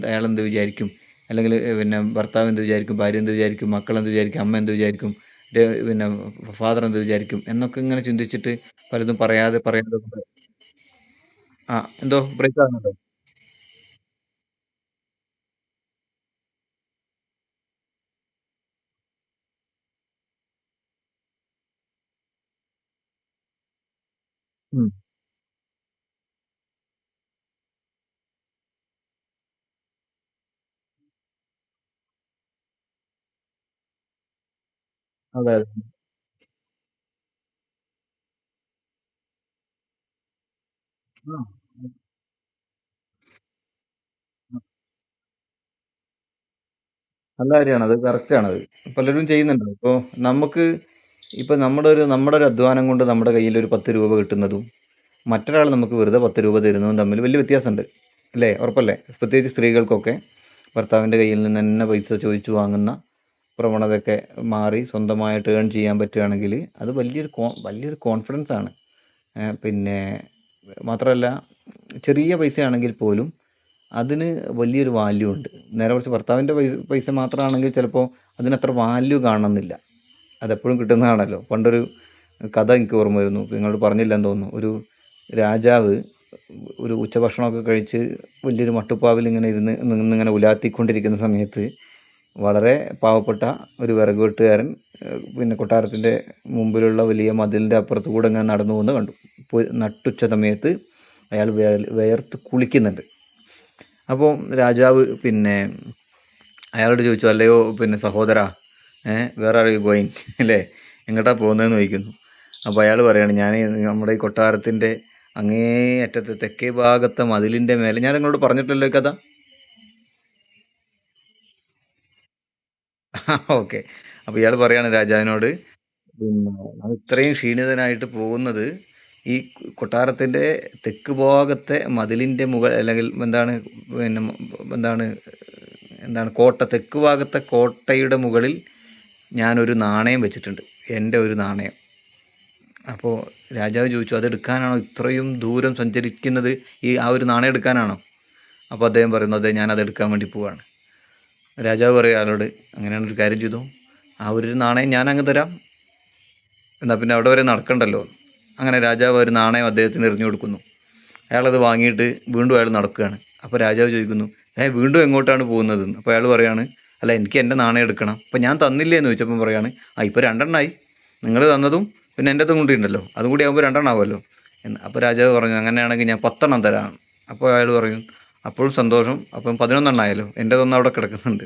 അയാൾ എന്ത് വിചാരിക്കും, അല്ലെങ്കിൽ പിന്നെ ഭർത്താവ് എന്ത് വിചാരിക്കും, ഭാര്യ എന്ത് വിചാരിക്കും, മക്കൾ എന്ത് വിചാരിക്കും, അമ്മ എന്ത് വിചാരിക്കും, പിന്നെ ഫാദർ എന്ത് വിചാരിക്കും എന്നൊക്കെ ഇങ്ങനെ ചിന്തിച്ചിട്ട് പലതും പറയാതെ എന്തോ ബ്രേക്ക് ആകുന്നുണ്ടോ? ഉം. അതെ അതെ. ആ, നല്ല കാര്യമാണ്, അത് കറക്റ്റാണത്. പലരും ചെയ്യുന്നുണ്ട്. നമ്മുടെ ഒരു അധ്വാനം കൊണ്ട് നമ്മുടെ കയ്യിൽ ഒരു 10 രൂപ കിട്ടുന്നതും മറ്റൊരാൾ നമുക്ക് വെറുതെ 10 രൂപ തരുന്നതും തമ്മിൽ വലിയ വ്യത്യാസമുണ്ട് അല്ലേ? ഉറപ്പല്ലേ? പ്രത്യേകിച്ച് സ്ത്രീകൾക്കൊക്കെ ഭർത്താവിൻ്റെ കയ്യിൽ നിന്ന് തന്നെ പൈസ ചോദിച്ചു വാങ്ങുന്ന പ്രവണതയൊക്കെ മാറി സ്വന്തമായിട്ട് ഏൺ ചെയ്യാൻ പറ്റുകയാണെങ്കിൽ അത് വലിയൊരു കോൺഫിഡൻസ് ആണ്. പിന്നെ മാത്രമല്ല, ചെറിയ പൈസയാണെങ്കിൽ പോലും അതിന് വലിയൊരു വാല്യൂ ഉണ്ട്. നേരെ മറിച്ച് ഭർത്താവിൻ്റെ പൈസ മാത്രമാണെങ്കിൽ ചിലപ്പോൾ അതിനത്ര വാല്യൂ കാണണമെന്നില്ല. അതെപ്പോഴും കിട്ടുന്നതാണല്ലോ. പണ്ടൊരു കഥ എനിക്ക് ഓർമ്മ വരുന്നു, നിങ്ങളോട് പറഞ്ഞില്ലെന്ന് തോന്നുന്നു. ഒരു രാജാവ് ഒരു ഉച്ചഭക്ഷണമൊക്കെ കഴിച്ച് വലിയൊരു മട്ടുപ്പാവിൽ ഇങ്ങനെ നിന്നിങ്ങനെ ഉലാത്തിക്കൊണ്ടിരിക്കുന്ന സമയത്ത് വളരെ പാവപ്പെട്ട ഒരു വിറക് വെട്ടുകാരൻ പിന്നെ കൊട്ടാരത്തിൻ്റെ മുമ്പിലുള്ള വലിയ മതിലിൻ്റെ അപ്പുറത്ത് കൂടെ ഇങ്ങനെ നടന്നു പോകുന്നത് കണ്ടു. നട്ടുച്ച സമയത്ത് അയാൾ വിയർത്ത് കുളിക്കുന്നുണ്ട്. അപ്പോൾ രാജാവ് പിന്നെ അയാളോട് ചോദിച്ചു, അല്ലയോ പിന്നെ സഹോദരാ, വേറെ ആർ യു ഗോയിങ് അല്ലേ, എങ്ങോട്ടാ പോകുന്നതെന്ന് ചോദിക്കുന്നു. അപ്പോൾ അയാൾ പറയാണ്, ഞാൻ നമ്മുടെ ഈ കൊട്ടാരത്തിൻ്റെ അങ്ങേ അറ്റത്തെ തെക്കേ ഭാഗത്തെ മതിലിൻ്റെ മേലെ, ഞാൻ നിങ്ങളോട് പറഞ്ഞിട്ടല്ലോ ഈ കഥ. ഓക്കെ. അപ്പോൾ ഇയാൾ പറയാണ് രാജാവിനോട്, പിന്നെ ഞാൻ ഇത്രയും ക്ഷീണിതനായിട്ട് പോകുന്നത് ഈ കൊട്ടാരത്തിൻ്റെ തെക്ക് ഭാഗത്തെ മതിലിൻ്റെ മുകൾ, അല്ലെങ്കിൽ എന്താണ്, പിന്നെ എന്താണ് എന്താണ് കോട്ട, തെക്ക് ഭാഗത്തെ കോട്ടയുടെ മുകളിൽ ഞാനൊരു നാണയം വെച്ചിട്ടുണ്ട്, എൻ്റെ ഒരു നാണയം. അപ്പോൾ രാജാവ് ചോദിച്ചു, അതെടുക്കാനാണോ ഇത്രയും ദൂരം സഞ്ചരിക്കുന്നത്, ആ ഒരു നാണയം എടുക്കാനാണോ? അപ്പോൾ അദ്ദേഹം പറയുന്നു, അതെ, ഞാനത് എടുക്കാൻ വേണ്ടി പോവാണ്. രാജാവ് പറയും അയാളോട്, അങ്ങനെയാണ് ഒരു കാര്യം ചെയ്തു, ആ ഒരു നാണയം ഞാൻ അങ്ങ് തരാം, എന്നാൽ പിന്നെ അവിടെ വരെ നടക്കണ്ടല്ലോ. അങ്ങനെ രാജാവ് ഒരു നാണയം അദ്ദേഹത്തിന് എറിഞ്ഞു കൊടുക്കുന്നു. അയാളത് വാങ്ങിയിട്ട് വീണ്ടും അയാൾ നടക്കുകയാണ്. അപ്പോൾ രാജാവ് ചോദിക്കുന്നു, വീണ്ടും എങ്ങോട്ടാണ് പോകുന്നത്? അപ്പോൾ അയാൾ പറയാണ്, അല്ല, എനിക്ക് എൻ്റെ നാണയം എടുക്കണം. അപ്പോൾ ഞാൻ തന്നില്ലേ എന്ന് ചോദിച്ചപ്പം പറയാണ്, ഇപ്പോൾ രണ്ടെണ്ണമായി, നിങ്ങൾ തന്നതും പിന്നെ എൻ്റെ അതും കൊണ്ടുണ്ടല്ലോ, അതും കൂടി ആകുമ്പോൾ രണ്ടെണ്ണം ആവുമല്ലോ എന്ന്. അപ്പോൾ രാജാവ് പറഞ്ഞു, അങ്ങനെയാണെങ്കിൽ ഞാൻ 10 തരാം. അപ്പോൾ അയാൾ പറയും, അപ്പോഴും സന്തോഷം, അപ്പം 11 ആയല്ലോ, എൻ്റെതൊന്നും അവിടെ കിടക്കുന്നുണ്ട്.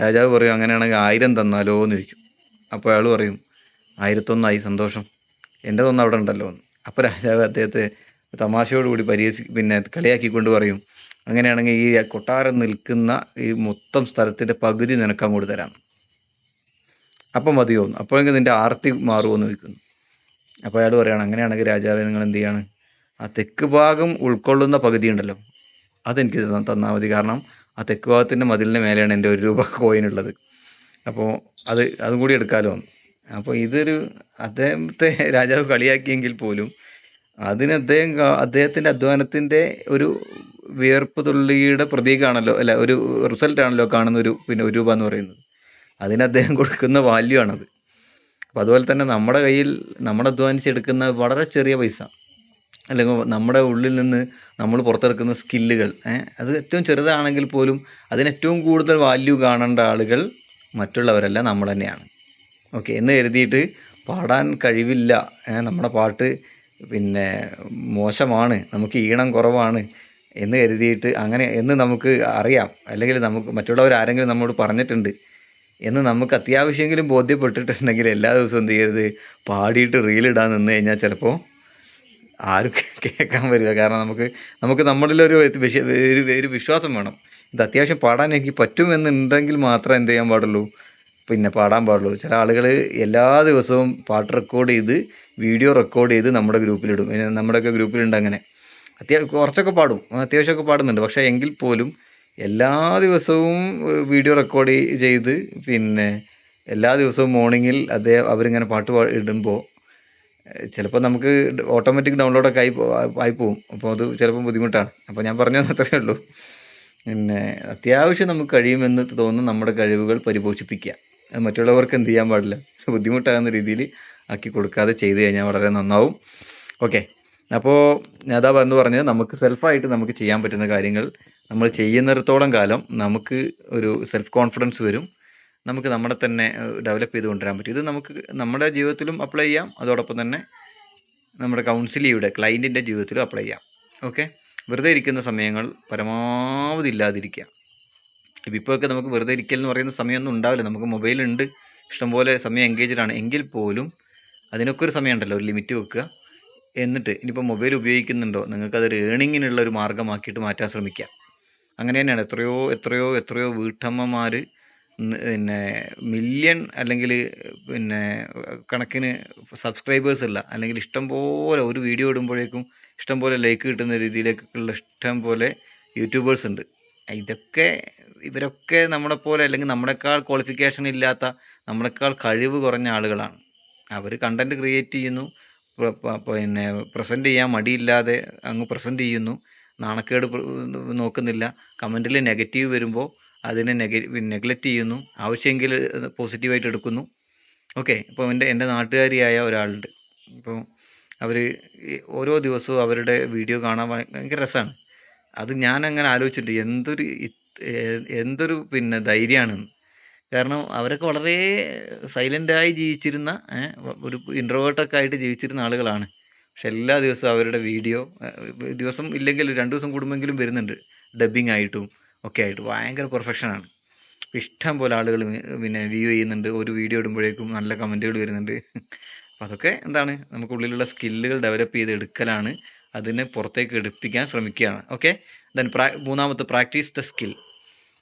രാജാവ് പറയും, അങ്ങനെയാണെങ്കിൽ 1000 തന്നാലോ എന്ന് ചോദിക്കും. അപ്പോൾ അയാൾ പറയും, 1001 സന്തോഷം, എൻ്റെതൊന്നും അവിടെ ഉണ്ടല്ലോ എന്ന്. അപ്പോൾ രാജാവ് അദ്ദേഹത്തെ തമാശയോടുകൂടി പിന്നെ കളിയാക്കിക്കൊണ്ട് പറയും, അങ്ങനെയാണെങ്കിൽ ഈ കൊട്ടാരം നിൽക്കുന്ന ഈ മൊത്തം സ്ഥലത്തിൻ്റെ പകുതി നിനക്ക് അങ്ങോട്ട് തരാം, അപ്പം മതിയോ? അപ്പോഴെങ്കിൽ നിൻ്റെ ആർത്തി മാറുമോ എന്ന് ചോദിക്കുന്നു. അപ്പോൾ അയാൾ പറയുകയാണ്, അങ്ങനെയാണെങ്കിൽ രാജാവെ, നിങ്ങൾ എന്ത് ചെയ്യാണ്, ആ തെക്ക് ഭാഗം ഉൾക്കൊള്ളുന്ന പകുതി ഉണ്ടല്ലോ, അതെനിക്ക് തന്നാൽ മതി. കാരണം ആ തെക്ക് ഭാഗത്തിൻ്റെ മതിലിൻ്റെ മേലെയാണ് എൻ്റെ 1 രൂപ കോയിൻ ഉള്ളത്. അപ്പോൾ അതും കൂടി എടുക്കാമല്ലോ. അപ്പോൾ ഇതൊരു, അദ്ദേഹത്തെ രാജാവ് കളിയാക്കിയെങ്കിൽ പോലും അതിന് അദ്ദേഹത്തിൻ്റെ അധ്വാനത്തിൻ്റെ ഒരു വിയർപ്പ് തുള്ളിയുടെ പ്രതീകമാണല്ലോ, അല്ല, ഒരു റിസൾട്ടാണല്ലോ കാണുന്ന പിന്നെ 1 രൂപ എന്ന് പറയുന്നത്. അതിന് അദ്ദേഹം കൊടുക്കുന്ന വാല്യൂ ആണത്. അപ്പോൾ അതുപോലെ തന്നെ നമ്മുടെ കയ്യിൽ നമ്മൾ അധ്വാനിച്ചെടുക്കുന്ന വളരെ ചെറിയ പൈസ, അല്ലെങ്കിൽ നമ്മുടെ ഉള്ളിൽ നിന്ന് നമ്മൾ പുറത്തെടുക്കുന്ന സ്കില്ലുകൾ, അത് ഏറ്റവും ചെറുതാണെങ്കിൽ പോലും അതിന് ഏറ്റവും കൂടുതൽ വാല്യൂ കാണേണ്ട ആളുകൾ മറ്റുള്ളവരല്ല, നമ്മൾ തന്നെയാണ്. ഓക്കെ എന്ന് കരുതിയിട്ട് പാടാൻ കഴിവില്ല, നമ്മുടെ പാട്ട് പിന്നെ മോശമാണ്, നമുക്ക് ഈണം കുറവാണ് എന്ന് കരുതിയിട്ട്, അങ്ങനെ എന്ന് നമുക്ക് അറിയാം, അല്ലെങ്കിൽ നമുക്ക് മറ്റുള്ളവർ ആരെങ്കിലും നമ്മോട് പറഞ്ഞിട്ടുണ്ട് എന്ന് നമുക്ക് അത്യാവശ്യമെങ്കിലും ബോധ്യപ്പെട്ടിട്ടുണ്ടെങ്കിൽ എല്ലാ ദിവസവും എന്ത് ചെയ്യരുത്, പാടിയിട്ട് റീലിടാൻ നിന്ന് കഴിഞ്ഞാൽ ചിലപ്പോൾ ആരും കേൾക്കാൻ വരിക. കാരണം നമുക്ക് നമ്മളിലൊരു ഒരു വിശ്വാസം വേണം, ഇത് അത്യാവശ്യം പാടാൻ എനിക്ക് പറ്റുമെന്നുണ്ടെങ്കിൽ മാത്രമേ എന്ത് ചെയ്യാൻ പാടുള്ളൂ, പിന്നെ പാടാൻ പാടുള്ളൂ. ചില ആളുകൾ എല്ലാ ദിവസവും പാട്ട് റെക്കോർഡ് ചെയ്ത് വീഡിയോ റെക്കോർഡ് ചെയ്ത് നമ്മുടെ ഗ്രൂപ്പിലിടും. നമ്മുടെയൊക്കെ ഗ്രൂപ്പിലുണ്ട് അങ്ങനെ. കുറച്ചൊക്കെ പാടും, അത്യാവശ്യമൊക്കെ പാടുന്നുണ്ട്. പക്ഷേ എങ്കിൽ പോലും എല്ലാ ദിവസവും വീഡിയോ റെക്കോർഡ് ചെയ്ത് പിന്നെ എല്ലാ ദിവസവും മോർണിംഗിൽ അവരിങ്ങനെ പാട്ട് ഇടുമ്പോൾ ചിലപ്പോൾ നമുക്ക് ഓട്ടോമാറ്റിക് ഡൗൺലോഡൊക്കെ ആയിപ്പോവും. അപ്പോൾ അത് ചിലപ്പോൾ ബുദ്ധിമുട്ടാണ്. അപ്പോൾ ഞാൻ പറഞ്ഞത് അത്രയേ ഉള്ളൂ. പിന്നെ അത്യാവശ്യം നമുക്ക് കഴിയുമെന്ന് തോന്നുന്ന നമ്മുടെ കഴിവുകൾ പരിപോഷിപ്പിക്കുക. അത് മറ്റുള്ളവർക്ക് എന്ത് ചെയ്യാൻ പാടില്ല, ബുദ്ധിമുട്ടാകുന്ന രീതിയിൽ ആക്കി കൊടുക്കാതെ ചെയ്തു കഴിഞ്ഞാൽ വളരെ നന്നാവും. ഓക്കെ, അപ്പോൾ ഞാൻ അതാ പറഞ്ഞത്, നമുക്ക് സെൽഫായിട്ട് നമുക്ക് ചെയ്യാൻ പറ്റുന്ന കാര്യങ്ങൾ നമ്മൾ ചെയ്യുന്നിടത്തോളം കാലം നമുക്ക് ഒരു സെൽഫ് കോൺഫിഡൻസ് വരും, നമുക്ക് നമ്മളെ തന്നെ ഡെവലപ്പ് ചെയ്ത് കൊണ്ടുവരാൻ പറ്റും. ഇത് നമുക്ക് നമ്മുടെ ജീവിതത്തിലും അപ്ലൈ ചെയ്യാം, അതോടൊപ്പം തന്നെ നമ്മുടെ കൗൺസിലിയുടെ ക്ലയൻറ്റിൻ്റെ ജീവിതത്തിലും അപ്ലൈ ചെയ്യാം. ഓക്കെ, വെറുതെ ഇരിക്കുന്ന സമയങ്ങൾ പരമാവധി ഇല്ലാതിരിക്കുക. ഇപ്പോഴൊക്കെ നമുക്ക് വെറുതെ ഇരിക്കൽ എന്ന് പറയുന്ന സമയമൊന്നും ഉണ്ടാവില്ല, നമുക്ക് മൊബൈലുണ്ട്, ഇഷ്ടംപോലെ സമയം എൻഗേജ്ഡ് ആണ്. എങ്കിൽ പോലും അതിനൊക്കെ ഒരു സമയം ഉണ്ടല്ലോ, ഒരു ലിമിറ്റ് വെക്കുക. എന്നിട്ട് ഇനിയിപ്പോൾ മൊബൈൽ ഉപയോഗിക്കുന്നുണ്ടോ, നിങ്ങൾക്കതൊരു ഏണിങ്ങിനുള്ള ഒരു മാർഗ്ഗമാക്കിയിട്ട് മാറ്റാൻ ശ്രമിക്കുക. അങ്ങനെ തന്നെയാണ് എത്രയോ വീട്ടമ്മമാർ പിന്നെ മില്യൺ അല്ലെങ്കിൽ പിന്നെ കണക്കിന് സബ്സ്ക്രൈബേഴ്സ് ഉള്ള, അല്ലെങ്കിൽ ഇഷ്ടംപോലെ ഒരു വീഡിയോ ഇടുമ്പോഴേക്കും ഇഷ്ടംപോലെ ലൈക്ക് കിട്ടുന്ന രീതിയിലേക്കുള്ള ഇഷ്ടംപോലെ യൂട്യൂബേഴ്സ് ഉണ്ട്. ഇവരൊക്കെ നമ്മളെപ്പോലെ, അല്ലെങ്കിൽ നമ്മളെക്കാൾ ക്വാളിഫിക്കേഷൻ ഇല്ലാത്ത, നമ്മളെക്കാൾ കഴിവ് കുറഞ്ഞ ആളുകളാണ്. അവർ കണ്ടൻറ്റ് ക്രിയേറ്റ് ചെയ്യുന്നു, പിന്നെ പ്രസൻറ്റ് ചെയ്യാൻ മടിയില്ലാതെ അങ്ങ് പ്രസൻറ്റ് ചെയ്യുന്നു, നാണക്കേട് നോക്കുന്നില്ല. കമൻറ്റിൽ നെഗറ്റീവ് വരുമ്പോൾ അതിനെ നെഗ്ലക്റ്റ് ചെയ്യുന്നു, ആവശ്യമെങ്കിൽ പോസിറ്റീവായിട്ട് എടുക്കുന്നു. ഓക്കെ, ഇപ്പോൾ എൻ്റെ നാട്ടുകാരിയായ ഒരാളുണ്ട്. ഇപ്പോൾ അവർ ഓരോ ദിവസവും അവരുടെ വീഡിയോ കാണാൻ ഭയങ്കര രസമാണ്. അത് ഞാനങ്ങനെ ആലോചിച്ചിട്ടുണ്ട്, എന്തൊരു പിന്നെ ധൈര്യമാണ്. കാരണം അവരൊക്കെ വളരെ സൈലൻ്റായി ജീവിച്ചിരുന്ന ഒരു ഇൻട്രോവേർട്ടൊക്കെ ആയിട്ട് ജീവിച്ചിരുന്ന ആളുകളാണ്. പക്ഷെ എല്ലാ ദിവസവും അവരുടെ വീഡിയോ ദിവസം ഇല്ലെങ്കിൽ 2 ദിവസം കൂടുമെങ്കിലും വരുന്നുണ്ട്, ഡബ്ബിംഗ് ആയിട്ടും ഒക്കെ ആയിട്ട് ഭയങ്കര പെർഫെക്ഷനാണ്. ഇഷ്ടം പോലെ ആളുകൾ പിന്നെ വ്യൂ ചെയ്യുന്നുണ്ട്, ഒരു വീഡിയോ ഇടുമ്പോഴേക്കും നല്ല കമൻറ്റുകൾ വരുന്നുണ്ട്. അപ്പം അതൊക്കെ എന്താണ്, നമുക്കുള്ളിലുള്ള സ്കില്ലുകൾ ഡെവലപ്പ് ചെയ്ത് എടുക്കലാണ്, അതിനെ പുറത്തേക്ക് എടുപ്പിക്കാൻ ശ്രമിക്കുകയാണ്. ഓക്കെ, ദെൻ മൂന്നാമത്തെ, practice the skill.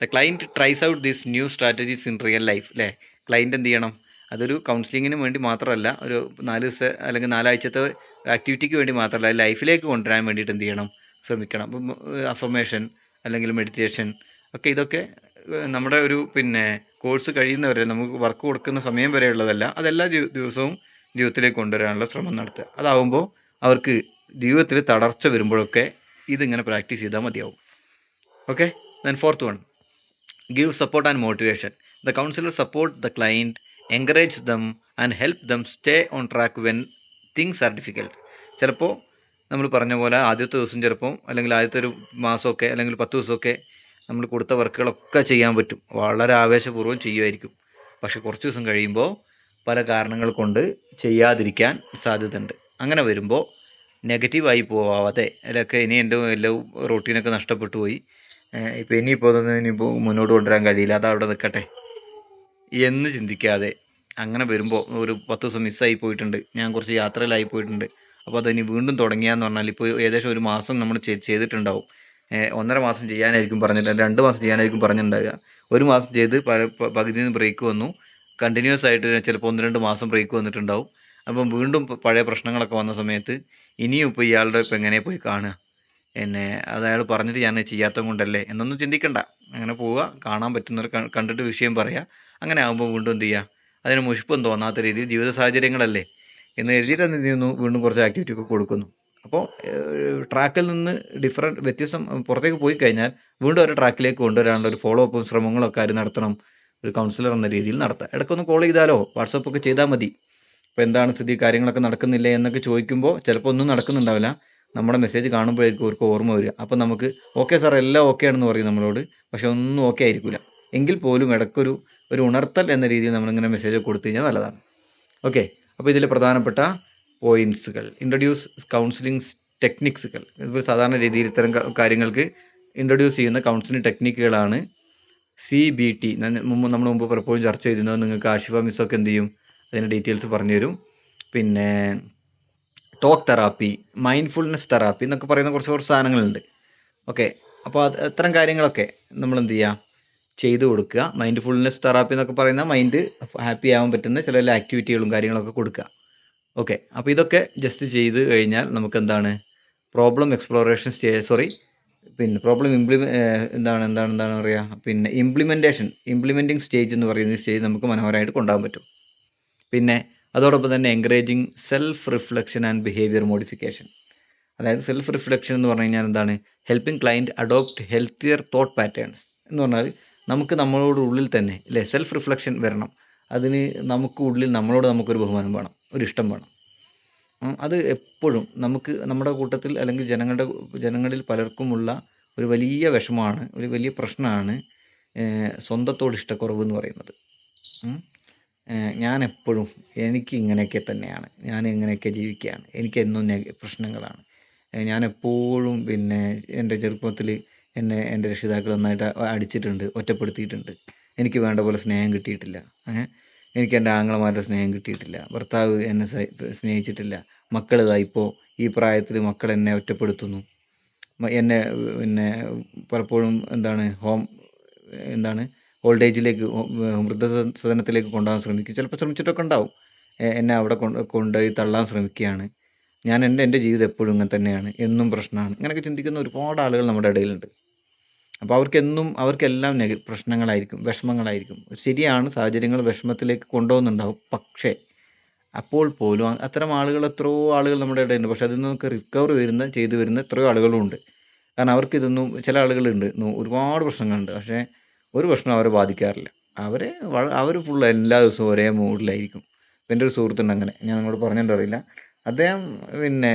The client tries out these new strategies in real life. അല്ലേ, ക്ലൈൻറ്റ് എന്ത് ചെയ്യണം, അതൊരു കൗൺസിലിങ്ങിന് വേണ്ടി മാത്രമല്ല, ഒരു 4 ദിവസത്തെ അല്ലെങ്കിൽ 4 ആഴ്ചത്തെ ആക്ടിവിറ്റിക്ക് വേണ്ടി മാത്രമല്ല, ലൈഫിലേക്ക് കൊണ്ടുവരാൻ വേണ്ടിയിട്ട് എന്ത് ചെയ്യണം, ശ്രമിക്കണം. അപ്പം അഫർമേഷൻ അല്ലെങ്കിൽ മെഡിറ്റേഷൻ ഒക്കെ, ഇതൊക്കെ നമ്മുടെ ഒരു പിന്നെ കോഴ്സ് കഴിയുന്നവരെ, നമുക്ക് വർക്ക് കൊടുക്കുന്ന സമയം വരെ ഉള്ളതല്ല, അതെല്ലാ ദിവസവും ജീവിതത്തിലേക്ക് കൊണ്ടുവരാനുള്ള ശ്രമം നടത്തുക. അതാവുമ്പോൾ അവർക്ക് ജീവിതത്തിൽ തളർച്ച വരുമ്പോഴൊക്കെ ഇതിങ്ങനെ പ്രാക്ടീസ് ചെയ്താൽ മതിയാവും. Okay, then fourth one, give support and motivation. The counselor support the client, encourage them and help them stay on track when things are difficult. ചിലപ്പോൾ നമ്മൾ പറഞ്ഞ പോലെ ആദ്യത്തെ ദിവസം ചിലപ്പോൾ, അല്ലെങ്കിൽ ആദ്യത്തെ ഒരു മാസമൊക്കെ അല്ലെങ്കിൽ 10 ദിവസമൊക്കെ നമ്മൾ കൊടുത്ത വർക്കുകളൊക്കെ ചെയ്യാൻ പറ്റും, വളരെ ആവേശപൂർവ്വം ചെയ്യുമായിരിക്കും. പക്ഷെ കുറച്ച് ദിവസം കഴിയുമ്പോൾ പല കാരണങ്ങൾ കൊണ്ട് ചെയ്യാതിരിക്കാൻ സാധ്യതയുണ്ട്. അങ്ങനെ വരുമ്പോൾ നെഗറ്റീവായി പോവാതെ, അതിലൊക്കെ ഇനി എൻ്റെ എല്ലാം റൊട്ടീനൊക്കെ നഷ്ടപ്പെട്ടു പോയി, ഇപ്പം ഇനിയിപ്പോൾ മുന്നോട്ട് കൊണ്ടുവരാൻ കഴിയില്ല, അതവിടെ നിൽക്കട്ടെ എന്ന് ചിന്തിക്കാതെ, അങ്ങനെ വരുമ്പോൾ ഒരു 10 ദിവസം മിസ്സായി പോയിട്ടുണ്ട്, ഞാൻ കുറച്ച് യാത്രയിലായി പോയിട്ടുണ്ട്, അപ്പോൾ അതിനി വീണ്ടും തുടങ്ങിയാന്ന് പറഞ്ഞാൽ ഇപ്പോൾ ഏകദേശം ഒരു മാസം നമ്മൾ ചെയ്തിട്ടുണ്ടാവും. 1.5 മാസം ചെയ്യാനായിരിക്കും പറഞ്ഞില്ല, 2 മാസം ചെയ്യാനായിരിക്കും പറഞ്ഞിട്ടുണ്ടാവുക. ഒരു മാസം ചെയ്ത് പകുതിയിൽ നിന്ന് ബ്രേക്ക് വന്നു, കണ്ടിന്യൂസ് ആയിട്ട് ചിലപ്പോൾ 1-2 മാസം ബ്രേക്ക് വന്നിട്ടുണ്ടാവും. അപ്പം വീണ്ടും പഴയ പ്രശ്നങ്ങളൊക്കെ വന്ന സമയത്ത് ഇനിയും ഇപ്പോൾ ഇയാളുടെ ഇപ്പം എങ്ങനെ പോയി കാണുക, അത് അയാൾ പറഞ്ഞിട്ട് ഞാൻ ചെയ്യാത്തത് കൊണ്ടല്ലേ എന്നൊന്നും ചിന്തിക്കണ്ട. അങ്ങനെ പോവുക, കാണാൻ പറ്റുന്നവർ കണ്ടിട്ട് വിഷയം പറയുക. അങ്ങനെ ആകുമ്പോൾ വീണ്ടും എന്ത് ചെയ്യുക, അതിന് മുഷിപ്പം തോന്നാത്ത രീതിയിൽ, ജീവിത സാഹചര്യങ്ങളല്ലേ എന്ന് എഴുതിയിട്ട് എന്ത് ചെയ്യുന്നു, വീണ്ടും കുറച്ച് ആക്ടിവിറ്റി ഒക്കെ കൊടുക്കുന്നു. അപ്പോൾ ട്രാക്കിൽ നിന്ന് വ്യത്യസ്തം പുറത്തേക്ക് പോയി കഴിഞ്ഞാൽ വീണ്ടും ഒരു ട്രാക്കിലേക്ക് കൊണ്ടുവരാനുള്ള ഒരു ഫോളോ അപ്പും ശ്രമങ്ങളൊക്കെ ആര് നടത്തണം, ഒരു കൗൺസിലർ എന്ന രീതിയിൽ നടത്തുക. ഇടയ്ക്കൊന്ന് കോൾ ചെയ്താലോ വാട്സപ്പ് ഒക്കെ ചെയ്താൽ മതി. ഇപ്പോൾ എന്താണ് സ്ഥിതി, കാര്യങ്ങളൊക്കെ നടക്കുന്നില്ലേ എന്നൊക്കെ ചോദിക്കുമ്പോൾ ചിലപ്പോൾ ഒന്നും നടക്കുന്നുണ്ടാവില്ല, നമ്മുടെ മെസ്സേജ് കാണുമ്പോഴായിരിക്കും അവർക്ക് ഓർമ്മ വരിക. അപ്പം നമുക്ക് ഓക്കെ സാർ എല്ലാം ഓക്കെ ആണെന്ന് പറയും നമ്മളോട്, പക്ഷെ ഒന്നും ഓക്കെ ആയിരിക്കില്ല. എങ്കിൽ പോലും ഇടയ്ക്കൊരു ഉണർത്തൽ എന്ന രീതിയിൽ നമ്മളിങ്ങനെ മെസ്സേജ് കൊടുത്തു കഴിഞ്ഞാൽ നല്ലതാണ്. ഓക്കെ, അപ്പോൾ ഇതിൽ പ്രധാനപ്പെട്ട പോയിന്റ്സുകൾ, ഇൻട്രൊഡ്യൂസ് കൗൺസിലിംഗ് ടെക്നിക്സുകൾ. ഇപ്പോൾ സാധാരണ രീതിയിൽ ഇത്തരം കാര്യങ്ങൾക്ക് ഇൻട്രൊഡ്യൂസ് ചെയ്യുന്ന കൗൺസിലിംഗ് ടെക്നിക്കുകളാണ് CBT. നമ്മൾ മുമ്പ് പലപ്പോഴും ചർച്ച ചെയ്തിരുന്നത്, നിങ്ങൾക്ക് ആഷിഫ മിസ്സൊക്കെ എന്ത് ചെയ്യും, അതിൻ്റെ ഡീറ്റെയിൽസ് പറഞ്ഞു തരും. പിന്നെ ടോക്ക് തെറാപ്പി, മൈൻഡ്ഫുൾനെസ് തെറാപ്പി എന്നൊക്കെ പറയുന്ന കുറച്ച് സാധനങ്ങളുണ്ട്. ഓക്കെ, അപ്പോൾ അത്തരം കാര്യങ്ങളൊക്കെ നമ്മൾ എന്ത് ചെയ്യുക, ചെയ്തു കൊടുക്കുക. മൈൻഡ്ഫുൾനെസ് തെറാപ്പി എന്നൊക്കെ പറയുന്ന മൈൻഡ് ഹാപ്പി ആവാൻ പറ്റുന്ന ചില ആക്ടിവിറ്റികളും കാര്യങ്ങളൊക്കെ കൊടുക്കുക. ഓക്കെ, അപ്പോൾ ഇതൊക്കെ ജസ്റ്റ് ചെയ്ത് കഴിഞ്ഞാൽ നമുക്ക് എന്താണ്, പ്രോബ്ലം എക്സ്പ്ലോറേഷൻ സ്റ്റേജ്, പിന്നെ പ്രോബ്ലം എന്താണ് പറയുക, പിന്നെ ഇംപ്ലിമെൻറ്റിങ് സ്റ്റേജ് എന്ന് പറയുന്ന സ്റ്റേജ് നമുക്ക് മനോഹരമായിട്ട് കൊണ്ടുപോകാൻ പറ്റും. പിന്നെ അതോടൊപ്പം തന്നെ encouraging self reflection and behaviour modification. അതായത് സെൽഫ് റിഫ്ലക്ഷൻ എന്ന് പറഞ്ഞു കഴിഞ്ഞാൽ എന്താണ്, helping client adopt healthier thought patterns എന്ന് പറഞ്ഞാൽ, നമുക്ക് നമ്മളോട് ഉള്ളിൽ തന്നെ അല്ലേ സെൽഫ് റിഫ്ലക്ഷൻ വരണം. അതിന് നമുക്ക് ഉള്ളിൽ നമുക്കൊരു ബഹുമാനം വേണം, ഒരു ഇഷ്ടം വേണം. അത് എപ്പോഴും നമ്മുടെ കൂട്ടത്തിൽ അല്ലെങ്കിൽ ജനങ്ങളിൽ പലർക്കുമുള്ള ഒരു വലിയ വിഷമമാണ്, ഒരു വലിയ പ്രശ്നമാണ് സ്വന്തത്തോട് ഇഷ്ടക്കുറവ് എന്ന് പറയുന്നത്. ഞാൻ എപ്പോഴും എനിക്ക് ഇങ്ങനെയൊക്കെ തന്നെയാണ്, ഞാൻ ഇങ്ങനെയൊക്കെ ജീവിക്കുകയാണ്, എനിക്ക് എന്നും പ്രശ്നങ്ങളാണ്, ഞാൻ എപ്പോഴും പിന്നെ എൻ്റെ ചെറുപ്പത്തിൽ എൻ്റെ രക്ഷിതാക്കൾ നന്നായിട്ട് അടിച്ചിട്ടുണ്ട്, ഒറ്റപ്പെടുത്തിയിട്ടുണ്ട്, എനിക്ക് വേണ്ട പോലെ സ്നേഹം കിട്ടിയിട്ടില്ല, എനിക്ക് എൻ്റെ ആങ്ങളമാരുടെ സ്നേഹം കിട്ടിയിട്ടില്ല, ഭർത്താവ് എന്നെ സ്നേഹിച്ചിട്ടില്ല, ഇപ്പോൾ ഈ പ്രായത്തിൽ മക്കൾ എന്നെ ഒറ്റപ്പെടുത്തുന്നു, എന്നെ പിന്നെ പലപ്പോഴും ഓൾഡ് ഏജിലേക്ക്, വൃദ്ധസദനത്തിലേക്ക് കൊണ്ടുപോകാൻ ശ്രമിക്കും, ചിലപ്പോൾ ശ്രമിച്ചിട്ടൊക്കെ ഉണ്ടാവും, എന്നെ അവിടെ കൊണ്ടുപോയി തള്ളാൻ ശ്രമിക്കുകയാണ്, ഞാൻ എൻ്റെ ജീവിതം എപ്പോഴും ഇങ്ങനെ തന്നെയാണ്, എന്നും പ്രശ്നമാണ്, ഇങ്ങനെയൊക്കെ ചിന്തിക്കുന്ന ഒരുപാട് ആളുകൾ നമ്മുടെ ഇടയിലുണ്ട്. അപ്പോൾ അവർക്കെല്ലാം പ്രശ്നങ്ങളായിരിക്കും, വിഷമങ്ങളായിരിക്കും. ശരിയാണ്, സാഹചര്യങ്ങൾ വിഷമത്തിലേക്ക് കൊണ്ടുപോകുന്നുണ്ടാവും. പക്ഷേ അപ്പോൾ പോലും അത്തരം എത്രയോ ആളുകൾ നമ്മുടെ ഇടയിലുണ്ട്. പക്ഷെ അതിൽ നിന്നൊക്കെ റിക്കവർ ചെയ്തു വരുന്ന എത്രയോ ആളുകളും ഉണ്ട്. കാരണം അവർക്കിതൊന്നും, ചില ആളുകളുണ്ട് ഒരുപാട് പ്രശ്നങ്ങളുണ്ട്, പക്ഷേ ഒരു പ്രശ്നം അവരെ ബാധിക്കാറില്ല. അവർ ഫുൾ എല്ലാ ദിവസവും ഒരേ മൂഡിലായിരിക്കും. എൻ്റെ ഒരു സുഹൃത്തുണ്ട് അങ്ങനെ, ഞാൻ നിങ്ങളോട് പറഞ്ഞിട്ടറിയില്ല. അദ്ദേഹം പിന്നെ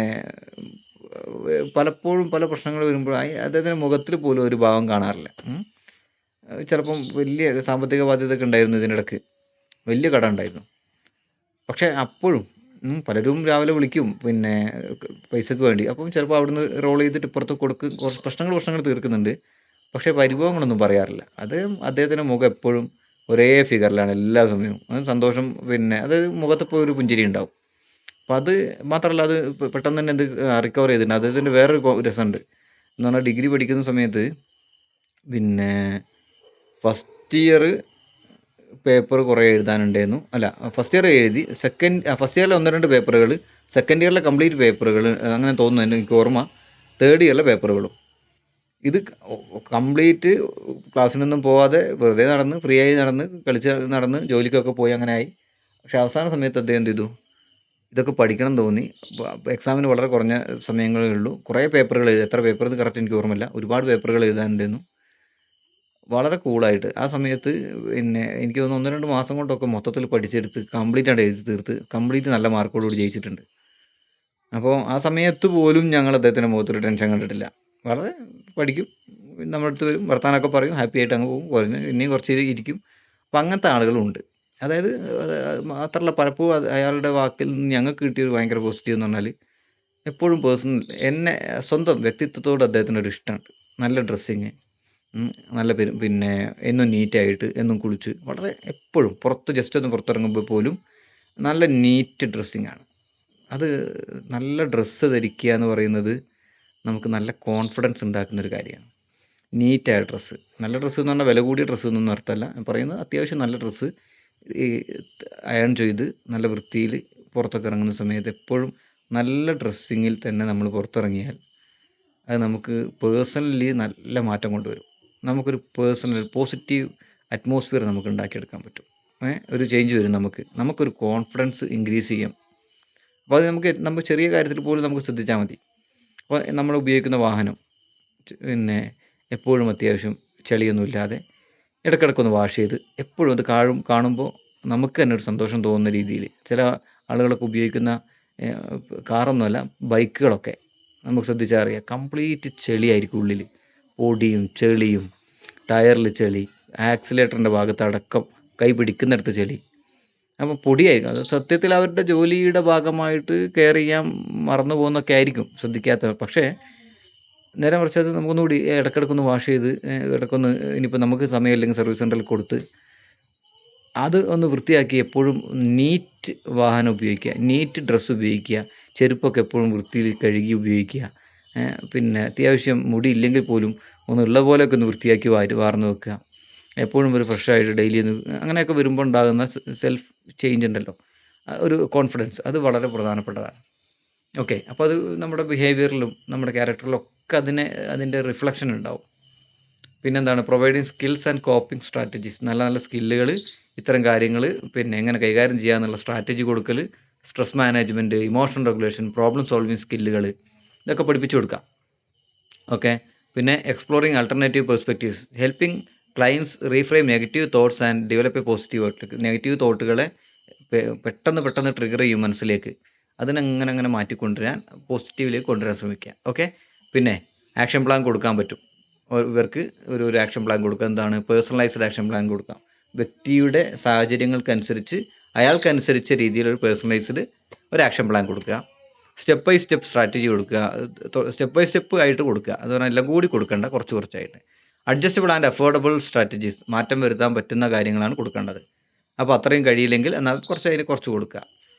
പലപ്പോഴും പല പ്രശ്നങ്ങൾ വരുമ്പോൾ അദ്ദേഹത്തിൻ്റെ മുഖത്തിൽ പോലും ഒരു ഭാവം കാണാറില്ല. ചിലപ്പം വലിയ സാമ്പത്തിക ബാധ്യതയൊക്കെ ഉണ്ടായിരുന്നു ഇതിനിടയ്ക്ക്, വലിയ കടം ഉണ്ടായിരുന്നു. പക്ഷേ അപ്പോഴും പലരും രാവിലെ വിളിക്കും പിന്നെ പൈസക്ക് വേണ്ടി. അപ്പം ചിലപ്പോൾ അവിടുന്ന് റോൾ ചെയ്തിട്ട് ഇപ്പുറത്ത് കൊടുക്കും, കുറച്ച് പ്രശ്നങ്ങൾ തീർക്കുന്നുണ്ട്. പക്ഷേ പരിഭവങ്ങളൊന്നും പറയാറില്ല. അദ്ദേഹത്തിൻ്റെ മുഖം എപ്പോഴും ഒരേ ഫിഗറിലാണ് എല്ലാ സമയവും. സന്തോഷം, പിന്നെ അത് മുഖത്തിപ്പോൾ ഒരു പുഞ്ചിരി ഉണ്ടാവും. അപ്പം അത് മാത്രമല്ല, അത് പെട്ടെന്ന് തന്നെ റിക്കവർ ചെയ്തിട്ടുണ്ട്. അദ്ദേഹത്തിൻ്റെ വേറൊരു രസമുണ്ട് എന്ന് പറഞ്ഞാൽ, ഡിഗ്രി പഠിക്കുന്ന സമയത്ത് പിന്നെ ഫസ്റ്റ് ഇയർ പേപ്പർ കുറേ എഴുതാനുണ്ടായിരുന്നു. അല്ല, ഫസ്റ്റ് ഇയർ എഴുതി. ഫസ്റ്റ് ഇയറിലെ 1-2 പേപ്പറുകൾ, സെക്കൻഡ് ഇയറിലെ കംപ്ലീറ്റ് പേപ്പറുകൾ, അങ്ങനെ തോന്നുന്നു എനിക്ക് ഓർമ്മ, തേർഡ് ഇയറിലെ പേപ്പറുകളും. ഇത് കംപ്ലീറ്റ് ക്ലാസ്സിനൊന്നും പോവാതെ വെറുതെ നടന്ന്, ഫ്രീ ആയി നടന്ന്, കളിച്ച് നടന്ന്, ജോലിക്കൊക്കെ പോയി അങ്ങനെ ആയി. പക്ഷെ അവസാന സമയത്ത് അദ്ദേഹം എന്ത് ചെയ്തു, ഇതൊക്കെ പഠിക്കണം തോന്നി. എക്സാമിന് വളരെ കുറഞ്ഞ സമയങ്ങളേ ഉള്ളൂ. കുറേ പേപ്പറുകൾ എഴുതി. എത്ര പേപ്പർ എന്ന് കറക്റ്റ് എനിക്ക് ഓർമ്മയില്ല. ഒരുപാട് പേപ്പറുകൾ എഴുതാനുണ്ടായിരുന്നു. വളരെ കൂളായിട്ട് ആ സമയത്ത് പിന്നെ എനിക്ക് തോന്നുന്നു 1-2 മാസം കൊണ്ടൊക്കെ മൊത്തത്തിൽ പഠിച്ചെടുത്ത് കംപ്ലീറ്റ് ആയിട്ട് എഴുതി തീർത്ത് കംപ്ലീറ്റ് നല്ല മാർക്കോടുകൂടി ജയിച്ചിട്ടുണ്ട്. അപ്പോൾ ആ സമയത്ത് പോലും ഞങ്ങൾ അദ്ദേഹത്തിൻ്റെ മുഖത്തൊരു ടെൻഷൻ കണ്ടിട്ടില്ല. വളരെ പഠിക്കും, നമ്മുടെ അടുത്ത് വരും, വർത്താനമൊക്കെ പറയും, ഹാപ്പി ആയിട്ട് അങ്ങ് പോകും, ഇനിയും കുറച്ച് ഇരിക്കും. അപ്പം അങ്ങനത്തെ ആളുകളുണ്ട്. അതായത് മാത്രമല്ല, പലപ്പോഴും അയാളുടെ വാക്കിൽ നിന്ന് ഞങ്ങൾക്ക് കിട്ടിയൊരു ഭയങ്കര പോസിറ്റീവ് എന്ന് പറഞ്ഞാൽ, എപ്പോഴും എന്നെ സ്വന്തം വ്യക്തിത്വത്തോട് അദ്ദേഹത്തിനൊരു ഇഷ്ടമുണ്ട്. നല്ല ഡ്രസ്സിങ്, നല്ല പിന്നെ എന്നും നീറ്റായിട്ട്, എന്നും കുളിച്ച്, വളരെ എപ്പോഴും ജസ്റ്റ് ഒന്ന് പുറത്തിറങ്ങുമ്പോൾ പോലും നല്ല നീറ്റ് ഡ്രസ്സിങ് ആണ്. അത് നല്ല ഡ്രസ്സ് ധരിക്കുക എന്ന് പറയുന്നത് നമുക്ക് നല്ല കോൺഫിഡൻസ് ഉണ്ടാക്കുന്നൊരു കാര്യമാണ്. നീറ്റായ ഡ്രസ്സ്, നല്ല ഡ്രസ്സ് എന്ന് പറഞ്ഞാൽ വില കൂടിയ ഡ്രസ്സ് എന്നൊന്നും അർത്ഥമല്ല ഞാൻ പറയുന്നത്. അത്യാവശ്യം നല്ല ഡ്രസ്സ് ഈ അയൺ ചെയ്ത് നല്ല വൃത്തിയിൽ പുറത്തൊക്കെ ഇറങ്ങുന്ന സമയത്ത് എപ്പോഴും നല്ല ഡ്രസ്സിങ്ങിൽ തന്നെ നമ്മൾ പുറത്തിറങ്ങിയാൽ അത് നമുക്ക് പേഴ്സണലി നല്ല മാറ്റം കൊണ്ടുവരും. നമുക്കൊരു പേഴ്സണൽ പോസിറ്റീവ് അറ്റ്മോസ്ഫിയർ നമുക്ക് ഉണ്ടാക്കിയെടുക്കാൻ പറ്റും. ഒരു ചേഞ്ച് വരും. നമുക്കൊരു കോൺഫിഡൻസ് ഇൻക്രീസ് ചെയ്യും. അപ്പോൾ അത് നമുക്ക് ചെറിയ കാര്യത്തിൽ പോലും നമുക്ക് ശ്രദ്ധിച്ചാൽ മതി. അപ്പോൾ നമ്മൾ ഉപയോഗിക്കുന്ന വാഹനം പിന്നെ എപ്പോഴും അത്യാവശ്യം ചെളിയൊന്നും ഇല്ലാതെ ഇടയ്ക്കിടയ്ക്കൊന്ന് വാഷ് ചെയ്ത്, എപ്പോഴും അത് കാണുമ്പോൾ നമുക്ക് തന്നെ ഒരു സന്തോഷം തോന്നുന്ന രീതിയിൽ. ചില ആളുകളൊക്കെ ഉപയോഗിക്കുന്ന കാറൊന്നുമല്ല, ബൈക്കുകളൊക്കെ നമുക്ക് ശ്രദ്ധിച്ചാൽ അറിയാം, കംപ്ലീറ്റ് ചെളിയായിരിക്കും ഉള്ളിൽ. പൊടിയും ചെളിയും, ടയറിൽ ചെളി, ആക്സിലേറ്ററിൻ്റെ ഭാഗത്ത് അടക്കം, കൈ പിടിക്കുന്നിടത്ത് ചെളി. അപ്പം പൊടിയായിരിക്കും. അത് സത്യത്തിൽ അവരുടെ ജോലിയുടെ ഭാഗമായിട്ട് കെയർ ചെയ്യാൻ മറന്നു പോകുന്നൊക്കെ ആയിരിക്കും, ശ്രദ്ധിക്കാത്തവർ. പക്ഷേ നേരെ മറിച്ച് അത് നമുക്കൊന്നുകൂടി ഇടയ്ക്കിടയ്ക്കൊന്ന് വാഷ് ചെയ്ത്, ഇടയ്ക്കൊന്ന് ഇനിയിപ്പോൾ നമുക്ക് സമയമില്ലെങ്കിൽ സർവീസ് സെൻ്ററിൽ കൊടുത്ത് അത് ഒന്ന് വൃത്തിയാക്കി, എപ്പോഴും നീറ്റ് വാഹനം ഉപയോഗിക്കുക, നീറ്റ് ഡ്രസ്സ് ഉപയോഗിക്കുക, ചെരുപ്പൊക്കെ എപ്പോഴും വൃത്തിയിൽ കഴുകി ഉപയോഗിക്കുക. പിന്നെ അത്യാവശ്യം മുടി ഇല്ലെങ്കിൽ പോലും ഉള്ള പോലെയൊക്കെ ഒന്ന് വൃത്തിയാക്കി വാർന്ന് വെക്കുക. എപ്പോഴും ഒരു ഫ്രഷായിട്ട് ഡെയിലി അങ്ങനെയൊക്കെ വരുമ്പോൾ ഉണ്ടാകുന്ന സെൽഫ് ചേഞ്ച് ഉണ്ടല്ലോ, ഒരു കോൺഫിഡൻസ്, അത് വളരെ പ്രധാനപ്പെട്ടതാണ്. ഓക്കെ, അപ്പോൾ അത് നമ്മുടെ ബിഹേവിയറിലും നമ്മുടെ ക്യാരക്ടറിലും ഒക്കെ അതിൻ്റെ റിഫ്ലക്ഷൻ ഉണ്ടാവും. പിന്നെന്താണ്, providing skills and coping strategies, നല്ല നല്ല സ്കില്ലുകൾ, ഇത്തരം കാര്യങ്ങൾ പിന്നെ എങ്ങനെ കൈകാര്യം ചെയ്യാന്നുള്ള സ്ട്രാറ്റജി കൊടുക്കൽ, stress management, emotion regulation, problem solving സ്കില്ലുകൾ, ഇതൊക്കെ പഠിപ്പിച്ചു കൊടുക്കാം. ഓക്കെ, പിന്നെ exploring alternative perspectives, helping clients reframe negative thoughts and develop a positive outlook. Negative തോട്ടുകളെ പെട്ടെന്ന് ട്രിഗർ ചെയ്യും മനസ്സിലേക്ക്. അതിനങ്ങനെ മാറ്റിക്കൊണ്ടുവരാൻ, പോസിറ്റീവിലേക്ക് കൊണ്ടുവരാൻ ശ്രമിക്കുക. ഓക്കെ, പിന്നെ ആക്ഷൻ പ്ലാൻ കൊടുക്കാൻ പറ്റും. ഇവർക്ക് ഒരു ആക്ഷൻ പ്ലാൻ കൊടുക്കുക. എന്താണ്, പേഴ്സണലൈസ്ഡ് ആക്ഷൻ പ്ലാൻ കൊടുക്കാം. വ്യക്തിയുടെ സാഹചര്യങ്ങൾക്കനുസരിച്ച് അയാൾക്കനുസരിച്ച രീതിയിൽ ഒരു പേഴ്സണലൈസ്ഡ് ഒരു ആക്ഷൻ പ്ലാൻ കൊടുക്കുക. സ്റ്റെപ്പ് ബൈ സ്റ്റെപ്പ് സ്ട്രാറ്റജി കൊടുക്കുക. സ്റ്റെപ്പ് ബൈ സ്റ്റെപ്പ് ആയിട്ട് കൊടുക്കുക. അത് പറഞ്ഞാൽ എല്ലാം കൂടി കൊടുക്കേണ്ട, കുറച്ചായിട്ട്. അഡ്ജസ്റ്റബിൾ ആൻഡ് അഫോർഡബിൾ സ്ട്രാറ്റജീസ്, മാറ്റം വരുത്താൻ പറ്റുന്ന കാര്യങ്ങളാണ് കൊടുക്കേണ്ടത്. അപ്പോൾ അത്രയും കഴിയില്ലെങ്കിൽ എന്നാൽ കുറച്ച് കൊടുക്കുക.